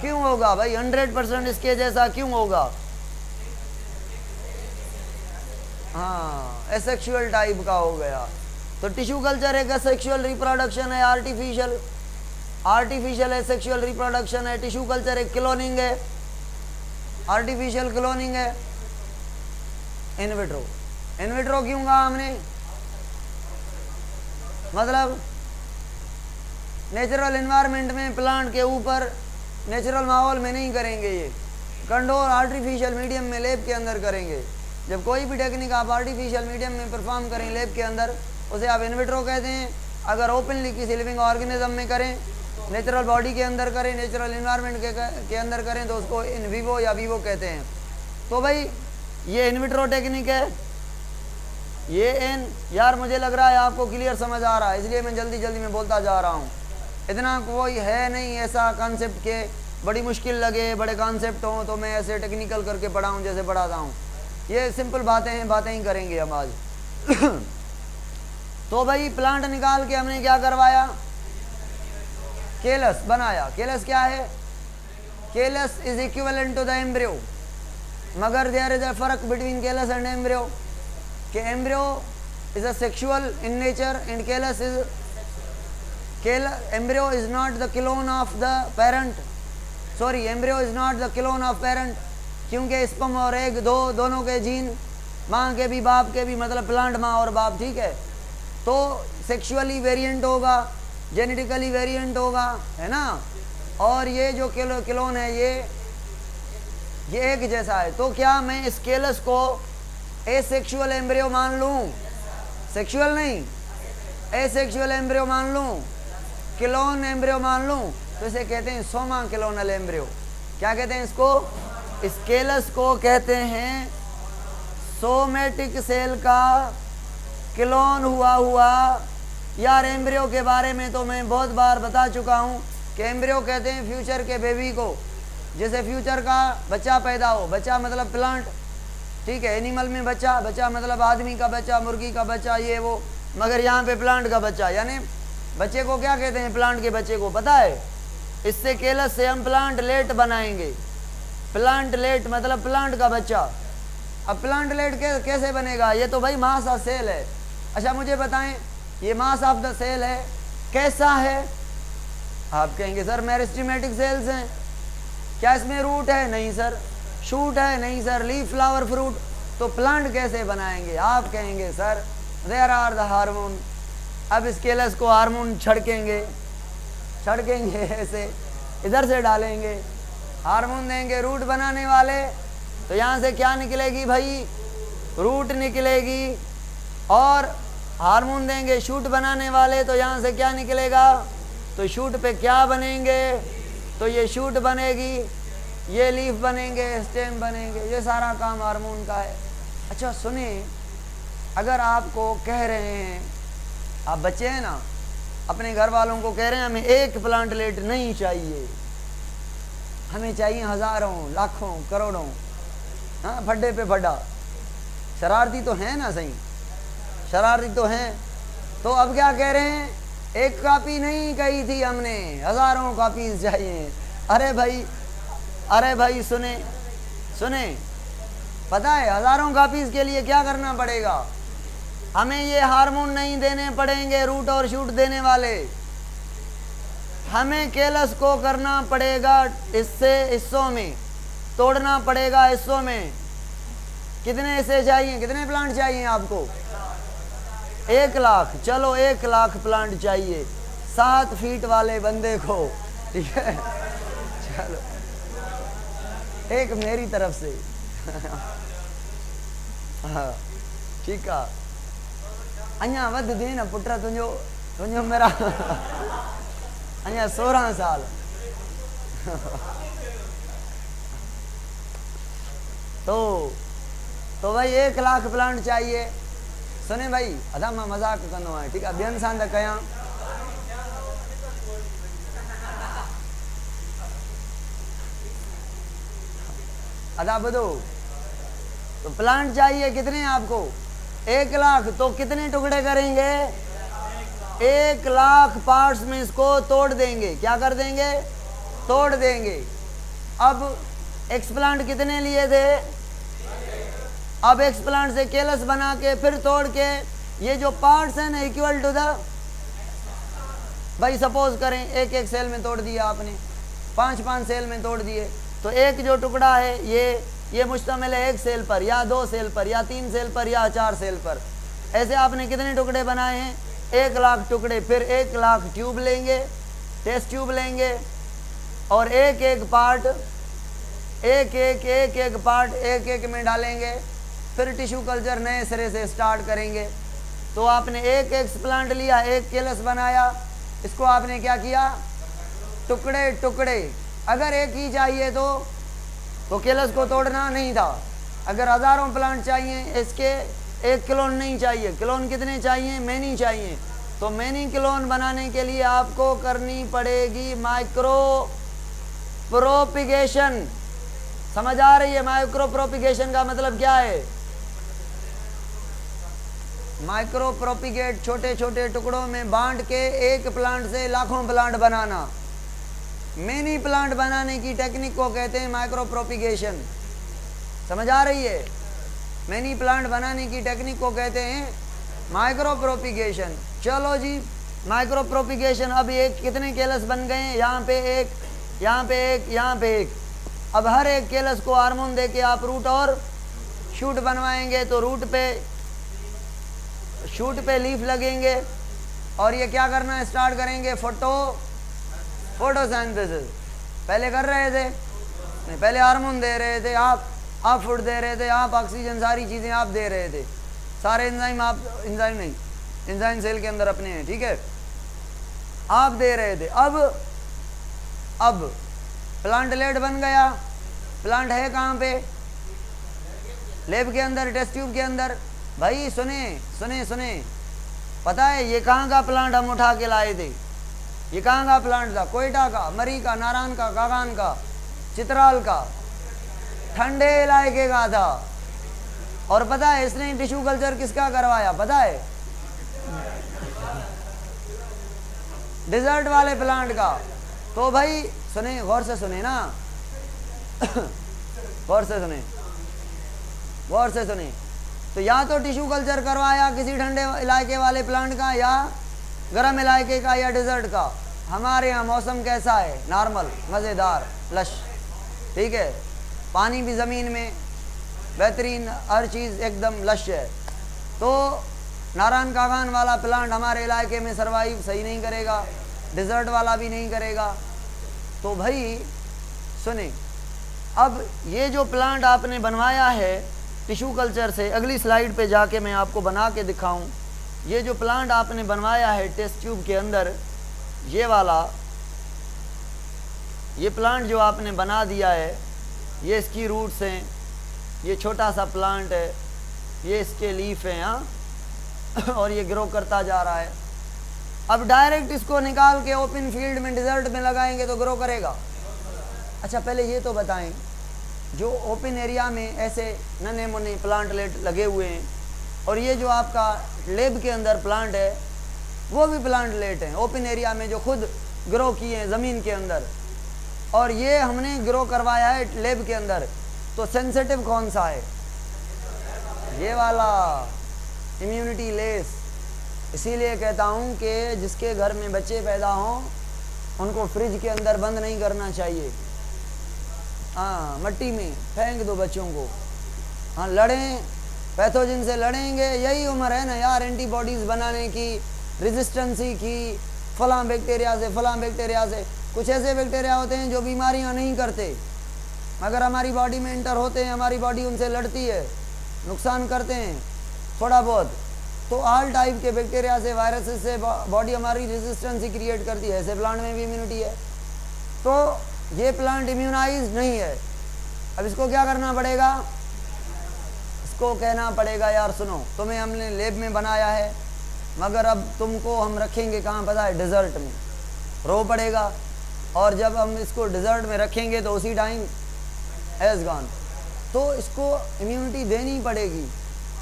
क्यों होगा भाई? 100% इसके जैसा क्यों होगा? हाँ, एसेक्सुअल टाइप का हो गया। तो टिश्यू कल्चर एक एसेक्सुअल रिप्रोडक्शन है, आर्टिफिशियल एसेक्सुअल रिप्रोडक्शन है। टिश्यू कल्चर एक क्लोनिंग है, आर्टिफिशियल क्लोनिंग है। इनविट्रो, इनविट्रो क्यों कहा हमने? मतलब नेचुरल एनवायरनमेंट में प्लांट के ऊपर नेचुरल माहौल में नहीं करेंगे, ये कंट्रोल आर्टिफिशियल मीडियम में लैब के अंदर करेंगे। जब कोई भी टेक्निक आप आर्टिफिशियल मीडियम में परफॉर्म करें लैब के अंदर, उसे आप इनविट्रो कहते हैं। अगर ओपनली किसी लिविंग ऑर्गेनिज्म में करें, नेचुरल बॉडी के अंदर करें, नेचुरल इन्वायरमेंट के अंदर करें, तो उसको इन विवो या वीवो कहते हैं। तो भाई ये इनविट्रो टेक्निक है। ये यार मुझे लग रहा है आपको क्लियर समझ आ रहा है, इसलिए मैं जल्दी जल्दी में बोलता जा रहा हूँ। इतना कोई है नहीं ऐसा कॉन्सेप्ट के बड़ी मुश्किल लगे, बड़े कॉन्सेप्ट हों तो मैं ऐसे टेक्निकल करके पढ़ाऊँ जैसे पढ़ाता हूँ। ये सिंपल बातें हैं, बातें ही करेंगे हम आज। तो भाई प्लांट निकाल के हमने क्या करवाया? केलस बनाया। केलस क्या है? Callus is equivalent to the embryo, मगर देयर इज अ फर्क बिटवीन केलस एंड एम्ब्रियो। कि embryo is a sexual in nature and callus is embryo is not the clone of the parent. Sorry, embryo is not the clone of parent, क्योंकि sperm और egg दोनों के gene, माँ के भी बाप के भी, मतलब प्लांट माँ और बाप, ठीक है। तो सेक्सुअली वेरिएंट होगा, जेनेटिकली वेरिएंट होगा, है ना। और ये जो क्लोन है ये एक जैसा है। तो क्या मैं इस केलस को एसेक्सुअल एम्ब्रियो मान लूँ? सेक्सुअल नहीं, एसेक्सुअल एम्ब्रियो मान लूँ, क्लोन एम्ब्रियो मान लूँ, तो इसे कहते हैं सोमा क्लोनल एम्ब्रियो। क्या कहते हैं इसको? इस केलस को कहते हैं सोमेटिक सेल का क्लोन हुआ। यार एम्ब्रियो के बारे में तो मैं बहुत बार बता चुका हूँ कि एम्ब्रियो कहते हैं फ्यूचर के बेबी को। जैसे फ्यूचर का बच्चा पैदा हो, बच्चा मतलब प्लांट, ठीक है। एनिमल में बच्चा, बच्चा मतलब आदमी का बच्चा, मुर्गी का बच्चा, ये वो, मगर यहाँ पे प्लांट का बच्चा। यानी बच्चे को क्या कहते हैं? प्लांट के बच्चे को, पता है? इससे केलस से हम प्लांट लेट बनाएंगे। प्लांट लेट मतलब प्लांट का बच्चा। अब प्लांट लेट कैसे बनेगा? ये तो भाई मास ऑफ सेल है। अच्छा मुझे बताएं, ये मास ऑफ द सेल है, कैसा है? आप कहेंगे सर मेरिस्टेमेटिक सेल्स हैं। क्या इसमें रूट है? नहीं सर। शूट है? नहीं सर। Leaf, flower, fruit. तो प्लांट कैसे बनाएंगे? आप कहेंगे sir there are the hormone. अब इस केलस को हार्मोन छड़केंगे ऐसे, इधर से डालेंगे, हार्मोन देंगे रूट बनाने वाले। तो यहाँ से क्या निकलेगी भाई? रूट निकलेगी। और हार्मोन देंगे शूट बनाने वाले, तो यहाँ से क्या निकलेगा? तो शूट पे क्या बनेंगे? तो ये शूट बनेगी, ये लीफ बनेंगे, स्टेम बनेंगे। ये सारा काम हार्मोन का है। अच्छा सुनिए, अगर आपको कह रहे हैं, आप बच्चे हैं ना, अपने घर वालों को कह रहे हैं हमें एक प्लांट लेट नहीं चाहिए, हमें चाहिए हजारों, लाखों, करोड़ों। हाँ, फड्डे पे फड्डा। शरारती तो है ना, सही। शरारती तो हैं। तो अब क्या कह रहे हैं, एक कॉपी नहीं कही थी हमने, हजारों कॉपीज चाहिए। अरे भाई सुने, पता है हजारों कॉपीज के लिए क्या करना पड़ेगा? हमें ये हार्मोन नहीं देने पड़ेंगे, रूट और शूट देने वाले। हमें केलस को करना पड़ेगा इससे हिस्सों में, तोड़ना पड़ेगा हिस्सों में। कितने हिस्से चाहिए, कितने प्लांट चाहिए आपको? 1 लाख। चलो 1 लाख प्लांट चाहिए 7 फीट वाले बंदे को, ठीक है? चलो एक मेरी तरफ से हाँ ठीक है। अञा वध दी न पुट, तुझो मेरा अञा 16 साल तो भाई 1 लाख प्लांट चाहिए। सुने भाई, अदा मां मजाक कंदो आहियां, ठीक है? ॿियनि सां त कयां। अदा ॿुधो, तो प्लांट चाहिए कितने आपको? 1 लाख। तो कितने टुकड़े करेंगे? 1 लाख पार्ट्स में इसको तोड़ देंगे। क्या कर देंगे? तोड़ देंगे। अब एक्सप्लांट कितने लिए थे? अब एक्सप्लांट से केलस बना के फिर तोड़ के ये जो पार्ट्स हैं ना इक्वल टू द, भाई सपोज करें एक सेल में तोड़ दिया आपने, 5 सेल में तोड़ दिए, तो एक जो टुकड़ा है ये मुश्तमिल है 1 सेल पर या 2 सेल पर या 3 सेल पर या 4 सेल पर। ऐसे आपने कितने टुकड़े बनाए हैं? 1 लाख टुकड़े। फिर 1 लाख ट्यूब लेंगे, टेस्ट ट्यूब लेंगे, और एक पार्ट एक में डालेंगे। फिर टिश्यू कल्चर नए सिरे से स्टार्ट करेंगे। तो आपने एक एक्सप्लांट लिया, एक केलस बनाया, इसको आपने क्या किया? टुकड़े। अगर एक ही चाहिए तो केलस को तोड़ना नहीं था। अगर हजारों प्लांट चाहिए, इसके 1 क्लोन नहीं चाहिए। क्लोन कितने चाहिए? मैनी चाहिए। तो मैनी क्लोन बनाने के लिए आपको करनी पड़ेगी माइक्रो प्रोपिगेशन। समझ आ रही है? माइक्रो प्रोपिगेशन का मतलब क्या है? माइक्रो प्रोपिगेट, छोटे छोटे टुकड़ों में बांट के एक प्लांट से लाखों प्लांट बनाना। मिनी प्लांट बनाने की टेक्निक को कहते हैं माइक्रो प्रोपिगेशन। समझ आ रही है? मिनी प्लांट बनाने की टेक्निक को कहते हैं माइक्रो प्रोपिगेशन। चलो जी, माइक्रो प्रोपिगेशन। अब एक कितने केलस बन गए हैं? यहाँ पे एक, यहाँ पे एक, यहाँ पे एक। अब हर एक केलस को हार्मोन दे के आप रूट और शूट बनवाएंगे। तो रूट पे, शूट पे लीफ लगेंगे, और ये क्या करना स्टार्ट करेंगे? फोटोसिंथेसिस। पहले कर रहे थे नहीं, पहले हार्मोन दे रहे थे आप फूड दे रहे थे, आप ऑक्सीजन, सारी चीज़ें आप दे रहे थे। सारे एंजाइम आप, एंजाइम नहीं, एंजाइम सेल के अंदर अपने हैं, ठीक है? आप दे रहे थे। अब प्लांट लेट बन गया। प्लांट है कहाँ पे? लैब के अंदर, टेस्ट ट्यूब के अंदर। भाई सुने, पता है ये कहाँ का प्लांट हम उठा के लाए थे? ये कहाँ का प्लांट था? कोयटा का, मरी का, नारायण का, कागान का, चित्राल का, ठंडे इलाके का था। और पता है इसने टिश्यू कल्चर किसका करवाया? पता है? डिजर्ट वाले प्लांट का। तो भाई सुने, गौर से सुने ना गौर से सुने। तो या तो टिश्यू कल्चर करवाया किसी ठंडे इलाके वाले प्लांट का, या गर्म इलाके का, या डिजर्ट का। हमारे यहाँ मौसम कैसा है? नॉर्मल, मज़ेदार, लश, ठीक है? पानी भी ज़मीन में बेहतरीन, हर चीज़ एकदम लश है। तो नारायण कागान वाला प्लांट हमारे इलाके में सर्वाइव सही नहीं करेगा, डिजर्ट वाला भी नहीं करेगा। तो भाई सुने, अब ये जो प्लांट आपने बनवाया है टिश्यू कल्चर से, अगली स्लाइड पे जाके मैं आपको बना के दिखाऊं। ये जो प्लांट आपने बनवाया है टेस्ट ट्यूब के अंदर, ये वाला, ये प्लांट जो आपने बना दिया है, ये इसकी रूट्स हैं, ये छोटा सा प्लांट है, ये इसके लीफ हैं, हाँ और ये ग्रो करता जा रहा है। अब डायरेक्ट इसको निकाल के ओपन फील्ड में, डिजर्ट में लगाएंगे तो ग्रो करेगा? अच्छा पहले ये तो बताएं, जो ओपन एरिया में ऐसे नन्हे मुन्ने प्लांट लेट लगे हुए हैं और ये जो आपका लेब के अंदर प्लांट है वो भी प्लांट लेट हैं, ओपन एरिया में जो खुद ग्रो किए हैं ज़मीन के अंदर, और ये हमने ग्रो करवाया है लेब के अंदर। तो सेंसिटिव कौन सा है? ये वाला, इम्यूनिटी लेस। इसीलिए कहता हूँ कि जिसके घर में बच्चे पैदा हों उनको फ्रिज के अंदर बंद नहीं करना चाहिए। हाँ, मट्टी में फेंक दो बच्चों को। हाँ, लड़ें, पैथोजन से लड़ेंगे, यही उम्र है ना यार एंटीबॉडीज़ बनाने की, रेजिस्टेंसी की, फलां बैक्टीरिया से फलां बैक्टीरिया से। कुछ ऐसे बैक्टीरिया होते हैं जो बीमारियां नहीं करते, मगर हमारी बॉडी में इंटर होते हैं, हमारी बॉडी उनसे लड़ती है, नुकसान करते हैं थोड़ा बहुत। तो ऑल टाइप के बैक्टीरिया से, वायरसेस से बॉडी हमारी रेजिस्टेंसी क्रिएट करती है। ऐसे प्लांट में भी इम्यूनिटी है। तो ये प्लांट इम्यूनाइज नहीं है। अब इसको क्या करना पड़ेगा? इसको कहना पड़ेगा यार सुनो, तुम्हें हमने लेब में बनाया है, मगर अब तुमको हम रखेंगे कहाँ पता है? डिज़र्ट में। रो पड़ेगा, और जब हम इसको डिज़र्ट में रखेंगे तो उसी टाइम एज गॉन। तो इसको इम्यूनिटी देनी पड़ेगी।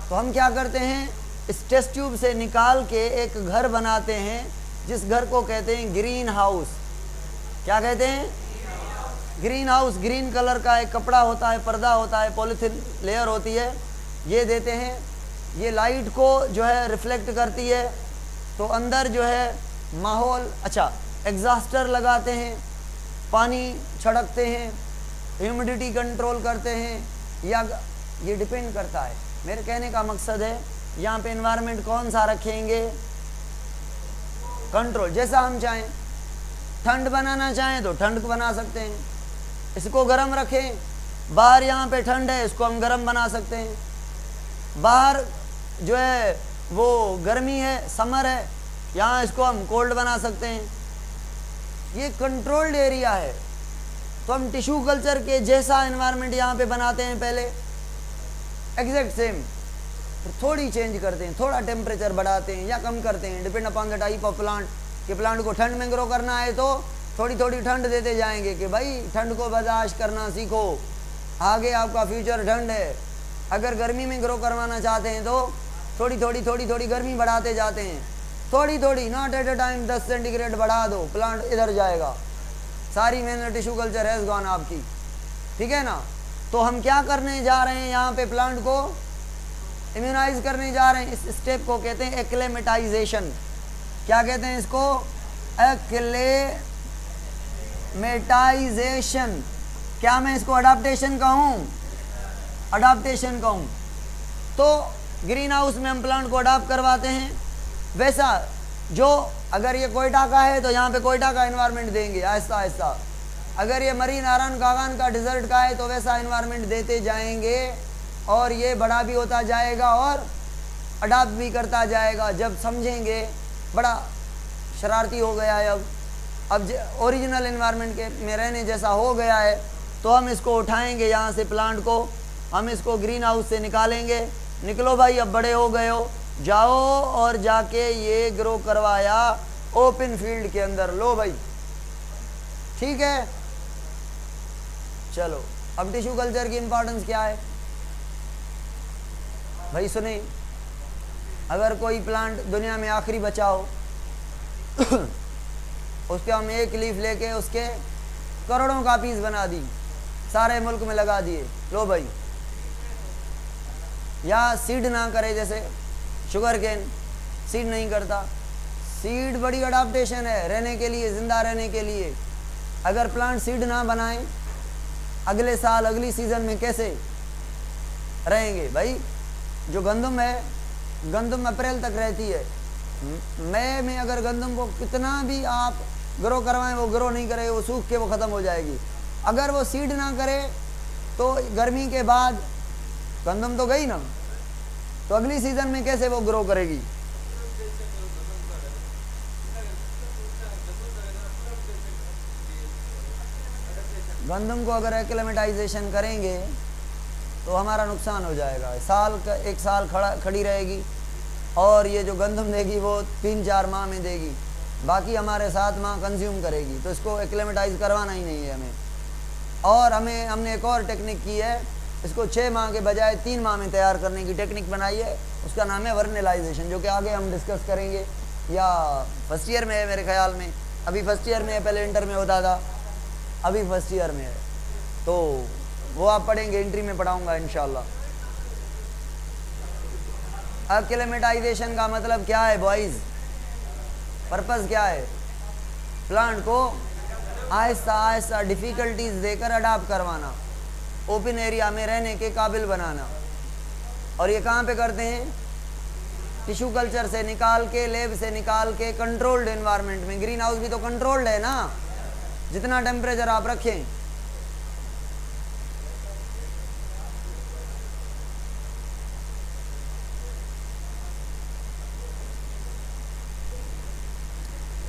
तो हम क्या करते हैं, इस टेस्ट ट्यूब से निकाल के एक घर बनाते हैं, जिस घर को कहते हैं ग्रीन हाउस। क्या कहते हैं? Green house. ग्रीन कलर का एक कपड़ा होता है, पर्दा होता है, पॉलीथीन लेयर होती है, ये देते हैं। ये लाइट को जो है रिफ्लेक्ट करती है, तो अंदर जो है माहौल, अच्छा एग्जॉस्टर लगाते हैं, पानी छिड़कते हैं, ह्यूमिडिटी कंट्रोल करते हैं, या ये डिपेंड करता है। मेरे कहने का मकसद है यहाँ पे एनवायरनमेंट कौन सा रखेंगे, कंट्रोल जैसा हम चाहें। ठंड बनाना चाहें तो ठंड बना सकते हैं, इसको गर्म रखें। बाहर यहाँ पे ठंड है, इसको हम गर्म बना सकते हैं। बाहर जो है वो गर्मी है, समर है, यहाँ इसको हम कोल्ड बना सकते हैं। ये कंट्रोल्ड एरिया है। तो हम टिश्यू कल्चर के जैसा एनवायरनमेंट यहाँ पे बनाते हैं पहले, एग्जैक्ट सेम, फिर थोड़ी चेंज करते हैं, थोड़ा टेम्परेचर बढ़ाते हैं या कम करते हैं, depend upon the type of plant. कि प्लांट को ठंड में ग्रो करना है तो थोड़ी थोड़ी ठंड देते जाएंगे कि भाई ठंड को बर्दाश्त करना सीखो, आगे आपका फ्यूचर ठंड है। अगर गर्मी में ग्रो करवाना चाहते हैं तो थोड़ी थोड़ी गर्मी बढ़ाते जाते हैं, थोड़ी थोड़ी, not at a time 10 centigrade बढ़ा दो, प्लांट इधर जाएगा, सारी मेहनत टिश्यू कल्चर हैज़ गॉन आपकी। ठीक है ना? तो हम क्या करने जा रहे हैं यहाँ पे, प्लांट को इम्यूनाइज करने जा रहे हैं। इस स्टेप को कहते हैं एक्लेमेटाइजेशन। क्या कहते हैं इसको? एक्लेमेटाइजेशन। क्या मैं इसको अडाप्टेशन कहूँ? अडाप्टेशन कहूँ। तो ग्रीन हाउस में हम प्लांट को अडाप्ट करवाते हैं। वैसा जो अगर ये कोयटा का है तो यहाँ पे कोयटा का एनवायरनमेंट देंगे आहिस्ता आहिस्ता। अगर ये मरीन आरान कागान का डिज़र्ट का है तो वैसा एनवायरनमेंट देते जाएंगे, और ये बड़ा भी होता जाएगा और अडाप्ट भी करता जाएगा। जब समझेंगे बड़ा शरारती हो गया है, अब ओरिजिनल एनवायरनमेंट के में रहने जैसा हो गया है, तो हम इसको उठाएंगे यहाँ से, प्लांट को हम इसको ग्रीन हाउस से निकालेंगे। निकलो भाई, अब बड़े हो गए हो, जाओ और जाके ये ग्रो करवाया ओपन फील्ड के अंदर। लो भाई, ठीक है। चलो, अब टिश्यू कल्चर की इंपॉर्टेंस क्या है भाई? सुने, अगर कोई प्लांट दुनिया में आखिरी बचा हो उसके हम एक लीफ लेके उसके करोड़ों का पीस बना दी, सारे मुल्क में लगा दिए। लो भाई, या सीड ना करे, जैसे शुगर केन सीड नहीं करता। सीड बड़ी अडाप्टेशन है रहने के लिए, ज़िंदा रहने के लिए। अगर प्लांट सीड ना बनाए, अगले साल अगली सीज़न में कैसे रहेंगे भाई? जो गंदम है, गंदम अप्रैल तक रहती है। मई में अगर गंदम को कितना भी आप ग्रो करवाएं, वो ग्रो नहीं करे, वो सूख के वो ख़त्म हो जाएगी। अगर वो सीड ना करे तो गर्मी के बाद गंदम तो गई ना, तो अगली सीज़न में कैसे वो ग्रो करेगी? गंदम को अगर एक्लेमेटाइजेशन करेंगे तो हमारा नुकसान हो जाएगा। एक साल खड़ी रहेगी, और ये जो गंदम देगी वो 3-4 माह में देगी, बाकी हमारे 7 माह कंज्यूम करेगी। तो इसको एक्लेमेटाइज करवाना ही नहीं है हमें। और हमने एक और टेक्निक की है, इसको 6 माह के बजाय 3 माह में तैयार करने की टेक्निक बनाई है। उसका नाम है वर्नलाइजेशन, जो कि आगे हम डिस्कस करेंगे, या फर्स्ट ईयर में है मेरे ख्याल में। अभी फर्स्ट ईयर में है, पहले इंटर में होता था, अभी फर्स्ट ईयर में है। तो वो आप पढ़ेंगे, एंट्री में पढ़ाऊंगा इंशाल्लाह। एक्लेमेटाइजेशन का मतलब क्या है बॉयज़? पर्पस क्या है? प्लांट को आहिस्ता आहिस्ता डिफ़िकल्टीज देकर अडाप्ट करवाना, ओपन एरिया में रहने के काबिल बनाना। और ये कहाँ पे करते हैं? टिश्यू कल्चर से निकाल के, लैब से निकाल के, कंट्रोल्ड एनवायरनमेंट में। ग्रीन हाउस भी तो कंट्रोल्ड है ना, जितना टेम्परेचर आप रखें।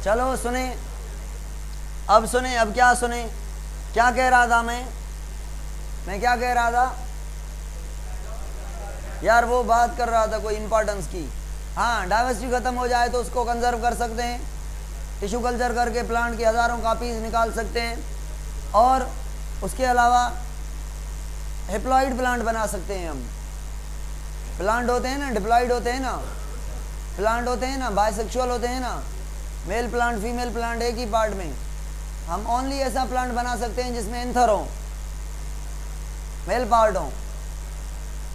चलो सुने, अब सुने, अब क्या सुने, क्या कह रहा था मैं क्या कह रहा था यार? वो बात कर रहा था कोई इंपॉर्टेंस की। हाँ, डाइवर्सिटी ख़त्म हो जाए तो उसको कंजर्व कर सकते हैं, टिश्यू कल्चर करके प्लांट की हज़ारों कापीज़ निकाल सकते हैं। और उसके अलावा हेप्लॉइड प्लांट बना सकते हैं हम। प्लांट होते हैं ना, डिप्लॉइड होते हैं ना, प्लांट होते हैं ना, बायसेक्सुअल होते हैं ना, मेल प्लांट फीमेल प्लांट एक ही पार्ट में। हम ओनली ऐसा प्लांट बना सकते हैं जिसमें एंथर हो, मेल पार्ट हो।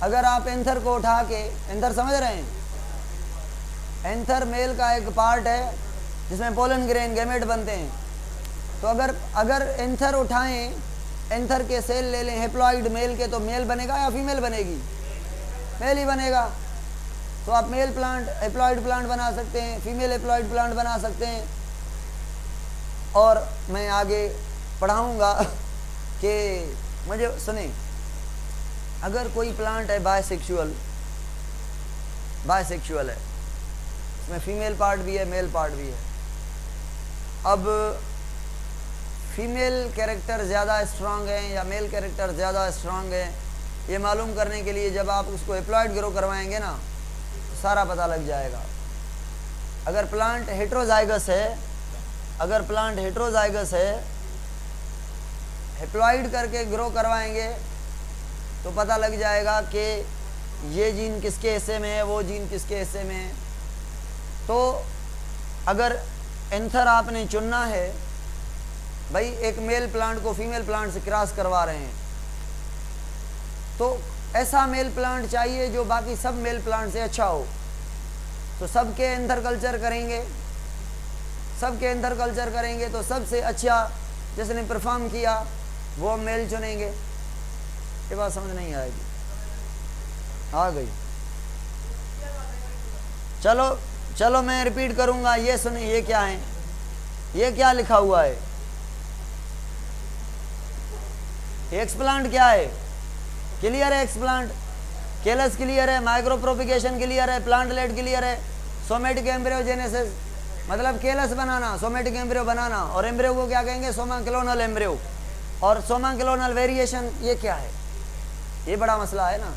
अगर आप एंथर को उठा के, एंथर समझ रहे हैं? एंथर मेल का एक पार्ट है जिसमें पोलन ग्रेन गैमेट बनते हैं। तो अगर एंथर उठाएं, एंथर के सेल ले लें हेप्लॉइड मेल के, तो मेल बनेगा या फीमेल बनेगी? मेल ही बनेगा। तो आप मेल प्लांट हेप्लॉइड प्लांट बना सकते हैं, फीमेल हेप्लॉइड प्लांट बना सकते हैं। और मैं आगे पढ़ाऊँगा कि मुझे सुने, अगर कोई प्लांट है बायसेक्सुअल है, इसमें फीमेल पार्ट भी है, मेल पार्ट भी है। अब फीमेल कैरेक्टर ज़्यादा स्ट्रांग है या मेल कैरेक्टर ज़्यादा स्ट्रांग है, ये मालूम करने के लिए जब आप उसको हेप्लॉइड ग्रो करवाएंगे ना, तो सारा पता लग जाएगा। अगर प्लांट हेट्रोजाइगस है, हेप्लॉइड करके ग्रो करवाएंगे तो पता लग जाएगा कि ये जीन किसके हिस्से में है, वो जीन किसके हिस्से में है। तो अगर एंथर आपने चुनना है, भाई एक मेल प्लांट को फीमेल प्लांट से क्रॉस करवा रहे हैं, तो ऐसा मेल प्लांट चाहिए जो बाकी सब मेल प्लांट से अच्छा हो। तो सबके एंथर कल्चर करेंगे, तो सबसे अच्छा जिसने परफॉर्म किया वो मेल चुनेंगे। ये बात समझ नहीं आएगी? आ गई? चलो मैं रिपीट करूंगा, ये सुनिए, ये क्या है, ये क्या लिखा हुआ है? एक्सप्लांट क्या है? क्लियर है? एक्सप्लांट केलस क्लियर है, माइक्रो प्रोपिगेशन क्लियर है, प्लांट लेट क्लियर है, सोमेटिक एम्ब्रियोजेनेसिस मतलब केलस बनाना, सोमेटिक एम्ब्रियो बनाना। और एम्ब्रियो को क्या कहेंगे? Soma clonal embryo. और सोमा क्लोनल वेरिएशन ये क्या है? ये बड़ा मसला है ना।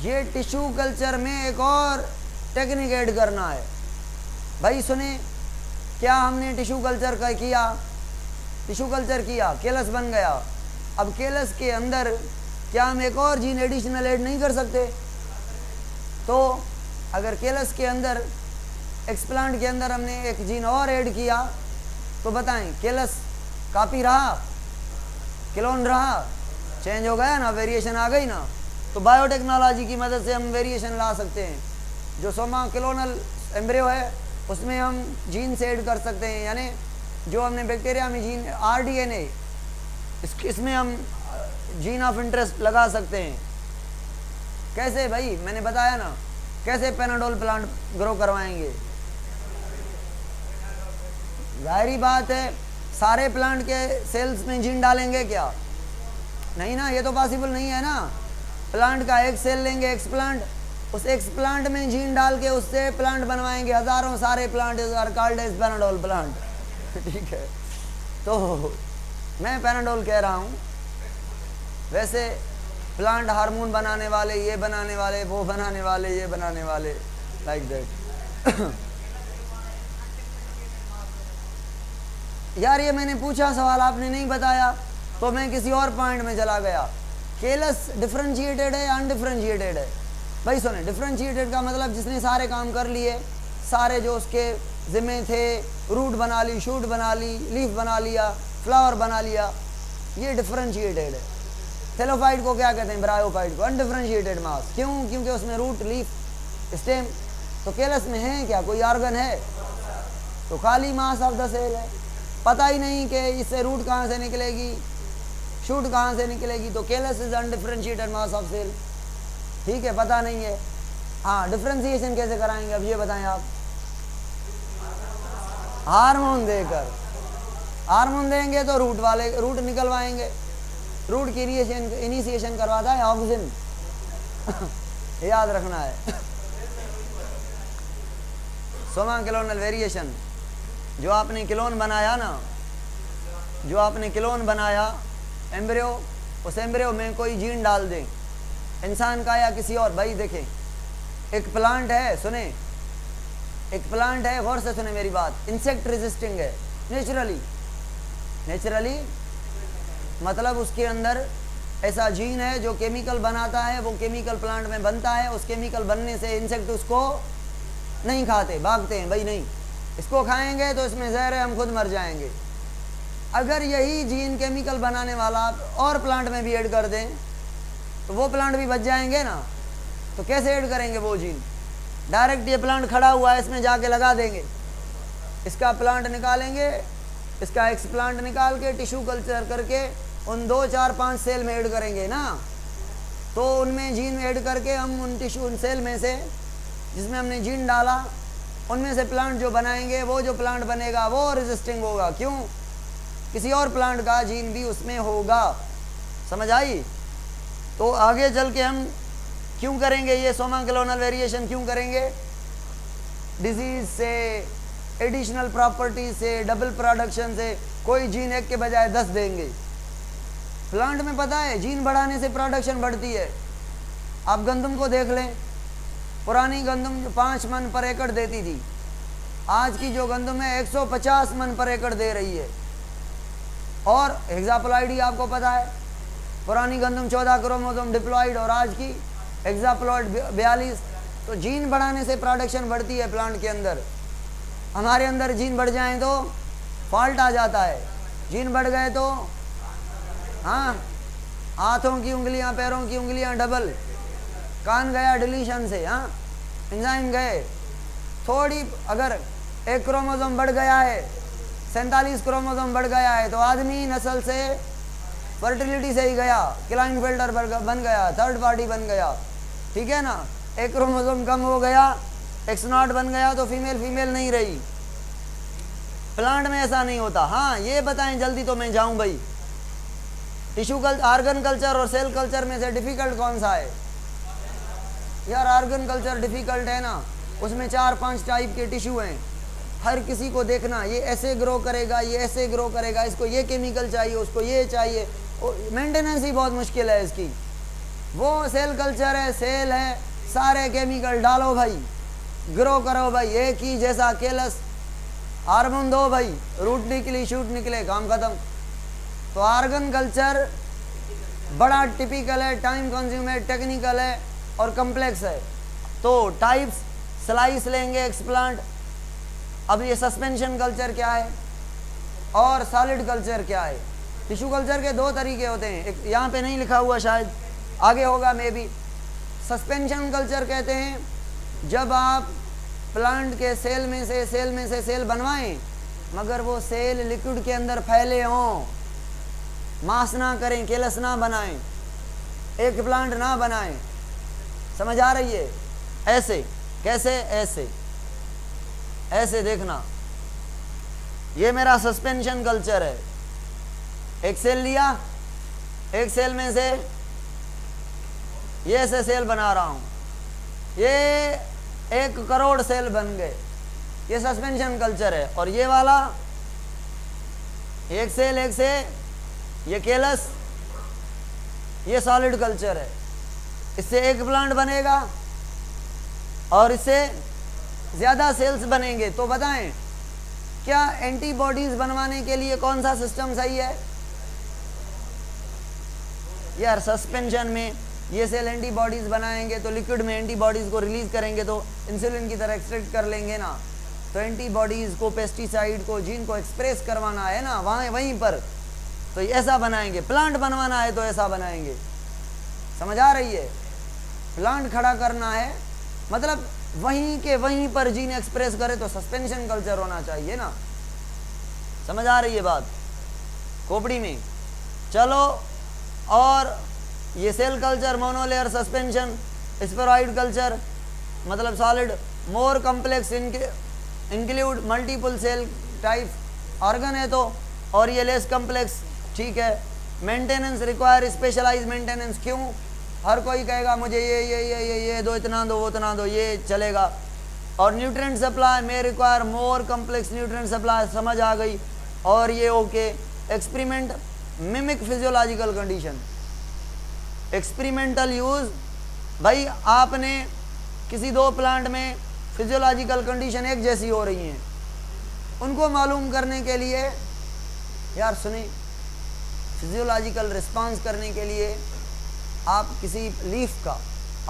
ये टिश्यू कल्चर में एक और टेक्निक ऐड करना है। भाई सुने, क्या हमने टिश्यू कल्चर किया, केलस बन गया। अब केलस के अंदर क्या हम एक और जीन एडिशनल ऐड नहीं कर सकते? तो अगर केलस के अंदर, एक्सप्लांट के अंदर हमने एक जीन और ऐड किया, तो बताएं, केलस कॉपी रहा, क्लोन रहा, चेंज हो गया ना, वेरिएशन आ गई ना। तो बायोटेक्नोलॉजी की मदद से हम वेरिएशन ला सकते हैं। जो सोमा क्लोनल एम्ब्रियो है उसमें हम जीन से ऐड कर सकते हैं, यानी जो हमने बैक्टीरिया में जीन RDNA, इसमें हम जीन ऑफ इंटरेस्ट लगा सकते हैं। कैसे भाई? मैंने बताया ना, कैसे पेनाडोल प्लांट ग्रो करवाएंगे। जाहिर बात है, सारे प्लांट के सेल्स में जीन डालेंगे क्या? नहीं ना, ये तो पॉसिबल नहीं है ना। प्लांट का एक सेल लेंगे, एक्सप्लांट, उस एक्सप्लांट में जीन डाल के उससे प्लांट बनवाएंगे। हजारों सारे plant are called as panadol plant. ठीक है, तो मैं पेनाडोल कह रहा हूँ, वैसे प्लांट हार्मोन बनाने वाले, ये बनाने वाले, वो बनाने वाले, ये बनाने वाले, लाइक दैट। यार ये मैंने पूछा सवाल, आपने नहीं बताया, तो मैं किसी और पॉइंट में चला गया। केलस डिफरेंशिएटेड है या अनडिफरेंशिएटेड है? भाई सुने, डिफरेंशिएटेड का मतलब जिसने सारे काम कर लिए, सारे जो उसके जिम्मे थे, रूट बना ली, शूट बना ली, लीफ बना लिया, फ्लावर बना लिया, ये डिफरेंशिएटेड है। थेलोफाइट को क्या कहते हैं? ब्रायोफाइट को अनडिफरेंशिएटेड मास। क्यों? क्योंकि उसमें रूट, लीफ, स्टेम। तो केलस में है क्या? कोई ऑर्गन है? तो खाली मास ऑफ द सेल है। पता ही नहीं कि इससे रूट कहाँ से निकलेगी, शूट कहाँ से निकलेगी। तो callus is undifferentiated mass of cell. ठीक है, पता नहीं है। हाँ, डिफरेंशिएशन कैसे कराएंगे अब ये बताएं आप? हार्मोन देकर। हार्मोन देंगे तो रूट निकलवाएंगे। रूट की इनिशिएशन करवाता है ऑक्सिन। याद रखना है। सोमा क्लोनल वेरिएशन, जो आपने क्लोन बनाया ना, जो आपने क्लोन बनाया एम्ब्रियो, उस एम्ब्रियो में कोई जीन डाल दें, इंसान का या किसी और। भाई देखें, एक प्लांट है, सुने, एक प्लांट है, गौर से सुने मेरी बात, इंसेक्ट रेजिस्टिंग है नेचुरली। नेचुरली मतलब उसके अंदर ऐसा जीन है जो केमिकल बनाता है, वो केमिकल प्लांट में बनता है। उस केमिकल बनने से इंसेक्ट उसको नहीं खाते, भागते हैं। भाई नहीं, इसको खाएंगे तो इसमें जहर है, हम खुद मर जाएंगे। अगर यही जीन केमिकल बनाने वाला और प्लांट में भी ऐड कर दें तो वो प्लांट भी बच जाएंगे ना। तो कैसे ऐड करेंगे वो जीन? डायरेक्ट ये प्लांट खड़ा हुआ है, इसमें जाके लगा देंगे, इसका प्लांट निकालेंगे, इसका एक्सप्लांट निकाल के टिश्यू कल्चर करके उन 2, 4, 5 सेल में ऐड करेंगे ना। तो उनमें जीन ऐड करके हम उन सेल में से जिसमें हमने जीन डाला, उनमें से प्लांट जो बनाएंगे, वो जो प्लांट बनेगा वो रेजिस्टिंग होगा। क्यों? किसी और प्लांट का जीन भी उसमें होगा। समझ आई? तो आगे चल के हम क्यों करेंगे ये सोमा क्लोनल वेरिएशन? क्यों करेंगे? डिजीज से, एडिशनल प्रॉपर्टी से, डबल प्रोडक्शन से। कोई जीन एक के बजाय 10 देंगे। प्लांट में पता है जीन बढ़ाने से प्रोडक्शन बढ़ती है। आप गंदम को देख लें, पुरानी गंदम 5 मन पर एकड़ देती थी, आज की जो गंदम है 150 मन पर एकड़ दे रही है। और हेक्साप्लॉइडी आपको पता है, पुरानी गंदम 14 क्रोमोसोम डिप्लॉइड और आज की हेक्साप्लॉइड 42। तो जीन बढ़ाने से प्रोडक्शन बढ़ती है प्लांट के अंदर। हमारे अंदर जीन बढ़ जाएं तो फॉल्ट आ जाता है। जीन बढ़ गए तो हाँ, हाथों की उंगलियां, पैरों की उंगलियां डबल, कान गया डिलीशन से, हाँ, एंजाइम गए। थोड़ी अगर एक क्रोमोसोम बढ़ गया है, 47 क्रोमोसोम बढ़ गया है, तो आदमी नस्ल से फर्टिलिटी से ही गया, क्लाइन फिल्टर बन गया, थर्ड पार्टी बन गया। ठीक है ना? एक क्रोमोसोम कम हो गया, X0 बन गया, तो फीमेल नहीं रही। प्लांट में ऐसा नहीं होता। हाँ, ये बताएं जल्दी तो मैं जाऊं भाई। टिश्यू ऑर्गन कल्चर और सेल कल्चर में से डिफिकल्ट कौन सा है? यार ऑर्गन कल्चर डिफिकल्ट है ना, उसमें 4-5 टाइप के टिश्यू हैं। हर किसी को देखना, ये ऐसे ग्रो करेगा, ये ऐसे ग्रो करेगा, इसको ये केमिकल चाहिए, उसको ये चाहिए, मेंटेनेंस ही बहुत मुश्किल है इसकी। वो सेल कल्चर है, सेल है, सारे केमिकल डालो भाई, ग्रो करो भाई, एक ही जैसा केलस, हार्मोन दो भाई, रूट निकली, शूट निकले, काम खत्म। तो ऑर्गन कल्चर बड़ा टिपिकल है, टाइम कंज्यूम है, टेक्निकल है और कम्प्लेक्स है। तो टाइप्स, स्लाइस लेंगे, एक्सप्लांट। अब ये सस्पेंशन कल्चर क्या है और सॉलिड कल्चर क्या है? टिश्यू कल्चर के 2 तरीके होते हैं, एक यहाँ पे नहीं लिखा हुआ, शायद आगे होगा मे बी। सस्पेंशन कल्चर कहते हैं जब आप प्लांट के सेल में से सेल बनवाएं, मगर वो सेल लिक्विड के अंदर फैले हों, मास ना करें, केलस ना बनाएं, एक प्लांट ना बनाएं। समझ आ रही है? ऐसे कैसे? ऐसे देखना, ये मेरा सस्पेंशन कल्चर है। एक सेल लिया, एक सेल में से ये ऐसे सेल बना रहा हूं, ये 1 करोड़ सेल बन गए, ये सस्पेंशन कल्चर है। और ये वाला एक से ये केलस, ये सॉलिड कल्चर है। इससे एक प्लांट बनेगा और इससे ज़्यादा सेल्स बनेंगे। तो बताएं, क्या एंटीबॉडीज बनवाने के लिए कौन सा सिस्टम सही है? यार सस्पेंशन में ये सेल एंटीबॉडीज़ बनाएंगे तो लिक्विड में एंटीबॉडीज़ को रिलीज़ करेंगे तो इंसुलिन की तरह एक्सट्रैक्ट कर लेंगे ना। तो एंटीबॉडीज़ को, पेस्टिसाइड को, जीन को एक्सप्रेस करवाना है ना वहाँ वहीं पर, तो ऐसा बनाएंगे। प्लांट बनवाना है तो ऐसा बनाएंगे, समझ आ रही है? प्लांट खड़ा करना है मतलब वहीं के वहीं पर जीन एक्सप्रेस करे तो सस्पेंशन कल्चर होना चाहिए ना, समझ आ रही है बात खोपड़ी में? चलो, और ये cell culture, monolayer suspension, spheroid culture मतलब solid, more complex include multiple cell type organ है तो, और ये लेस कॉम्प्लेक्स, ठीक है। मेंटेनेंस रिक्वायर स्पेशलाइज मेंटेनेंस, क्यों? हर कोई कहेगा मुझे ये दो, इतना दो, वो इतना दो, ये चलेगा। और न्यूट्रिएंट सप्लाई में require more complex nutrient supply, समझ आ गई? और ये okay. Experiment mimic physiological condition, experimental use, भाई आपने किसी दो प्लांट में फिजियोलॉजिकल कंडीशन एक जैसी हो रही हैं, उनको मालूम करने के लिए, यार सुनिए, फिजियोलॉजिकल रिस्पांस करने के लिए आप किसी लीफ का,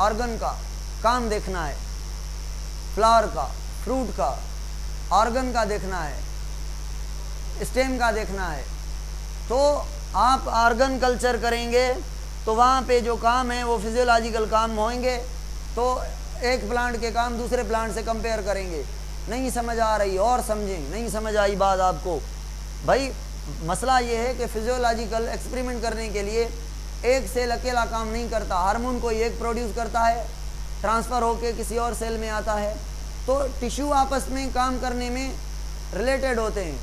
ऑर्गन का काम देखना है, फ्लावर का, फ्रूट का, ऑर्गन का देखना है, स्टेम का देखना है, तो आप ऑर्गन कल्चर करेंगे तो वहाँ पे जो काम है वो फिजियोलॉजिकल काम होंगे। तो एक प्लांट के काम दूसरे प्लांट से कंपेयर करेंगे। नहीं समझ आ रही? और समझें, नहीं समझ आई बात आपको? भाई मसला ये है कि फिजियोलॉजिकल एक्सपेरिमेंट करने के लिए एक सेल अकेला काम नहीं करता, हार्मोन कोई एक प्रोड्यूस करता है, ट्रांसफ़र होके किसी और सेल में आता है, तो टिश्यू आपस में काम करने में रिलेटेड होते हैं,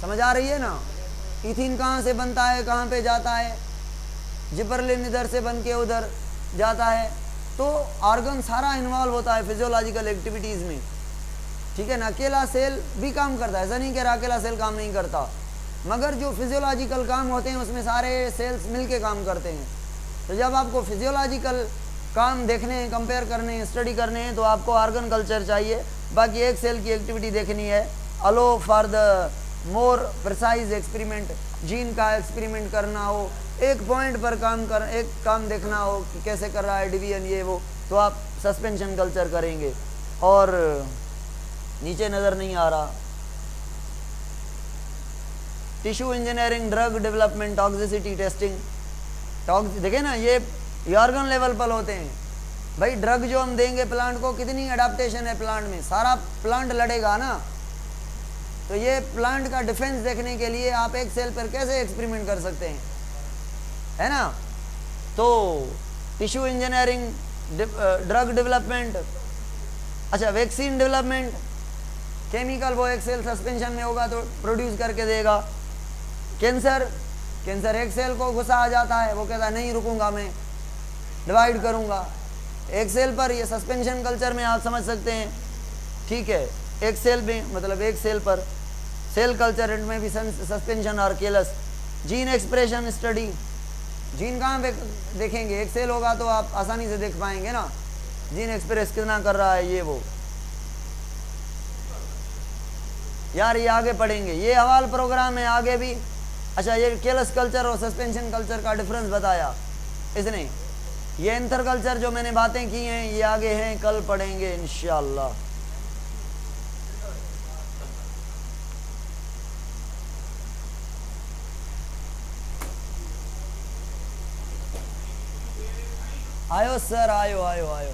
समझ आ रही है ना? इथिन कहाँ से बनता है, कहाँ पे जाता है, जिबरलिन इधर से बन के उधर जाता है, तो ऑर्गन सारा इन्वॉल्व होता है फिजियोलॉजिकल एक्टिविटीज़ में, ठीक है ना? अकेला सेल भी काम करता है, ऐसा नहीं कह रहा अकेला सेल काम नहीं करता, मगर जो फिजियोलॉजिकल काम होते हैं उसमें सारे सेल्स मिलके काम करते हैं। तो जब आपको फिजियोलॉजिकल काम देखने हैं, कंपेयर करने हैं, स्टडी करने हैं, तो आपको ऑर्गन कल्चर चाहिए। बाकी एक सेल की एक्टिविटी देखनी है, allow for the more precise experiment, gene का एक्सपेरिमेंट करना हो, एक पॉइंट पर एक काम देखना हो कि कैसे कर रहा है डिवीजन ये वो, तो आप सस्पेंशन कल्चर करेंगे। और नीचे नज़र नहीं आ रहा, tissue engineering, drug development, toxicity testing, देखे ना, ये ऑर्गन लेवल पर होते हैं। भाई ड्रग जो हम देंगे प्लांट को, कितनी अडाप्टेशन है प्लांट में, सारा प्लांट लड़ेगा ना, तो ये प्लांट का डिफेंस देखने के लिए आप एक सेल पर कैसे एक्सपेरिमेंट कर सकते हैं, है ना? तो टिश्यू इंजीनियरिंग, ड्रग डेवलपमेंट, अच्छा वैक्सीन डेवलपमेंट, केमिकल वो एक सेल सस्पेंशन में होगा तो प्रोड्यूस करके देगा। कैंसर एक सेल को गुस्सा आ जाता है, वो कहता है नहीं रुकूंगा, मैं डिवाइड करूंगा एक सेल पर। ये सस्पेंशन कल्चर में आप समझ सकते हैं, ठीक है? एक सेल में मतलब एक सेल पर सेल कल्चर में भी सस्पेंशन और केलस। जीन एक्सप्रेशन स्टडी, जीन कहाँ पे देखेंगे? एक सेल होगा तो आप आसानी से देख पाएंगे ना जीन एक्सप्रेस कितना कर रहा है, ये वो। यार ये आगे पढ़ेंगे, ये हवाल प्रोग्राम है आगे भी। अच्छा, ये केलस कल्चर और सस्पेंशन कल्चर का डिफरेंस बताया इसने। ये एंथर कल्चर जो मैंने बातें की हैं ये आगे हैं, कल पढ़ेंगे इंशाअल्लाह। आयो सर, आयो आयो आयो।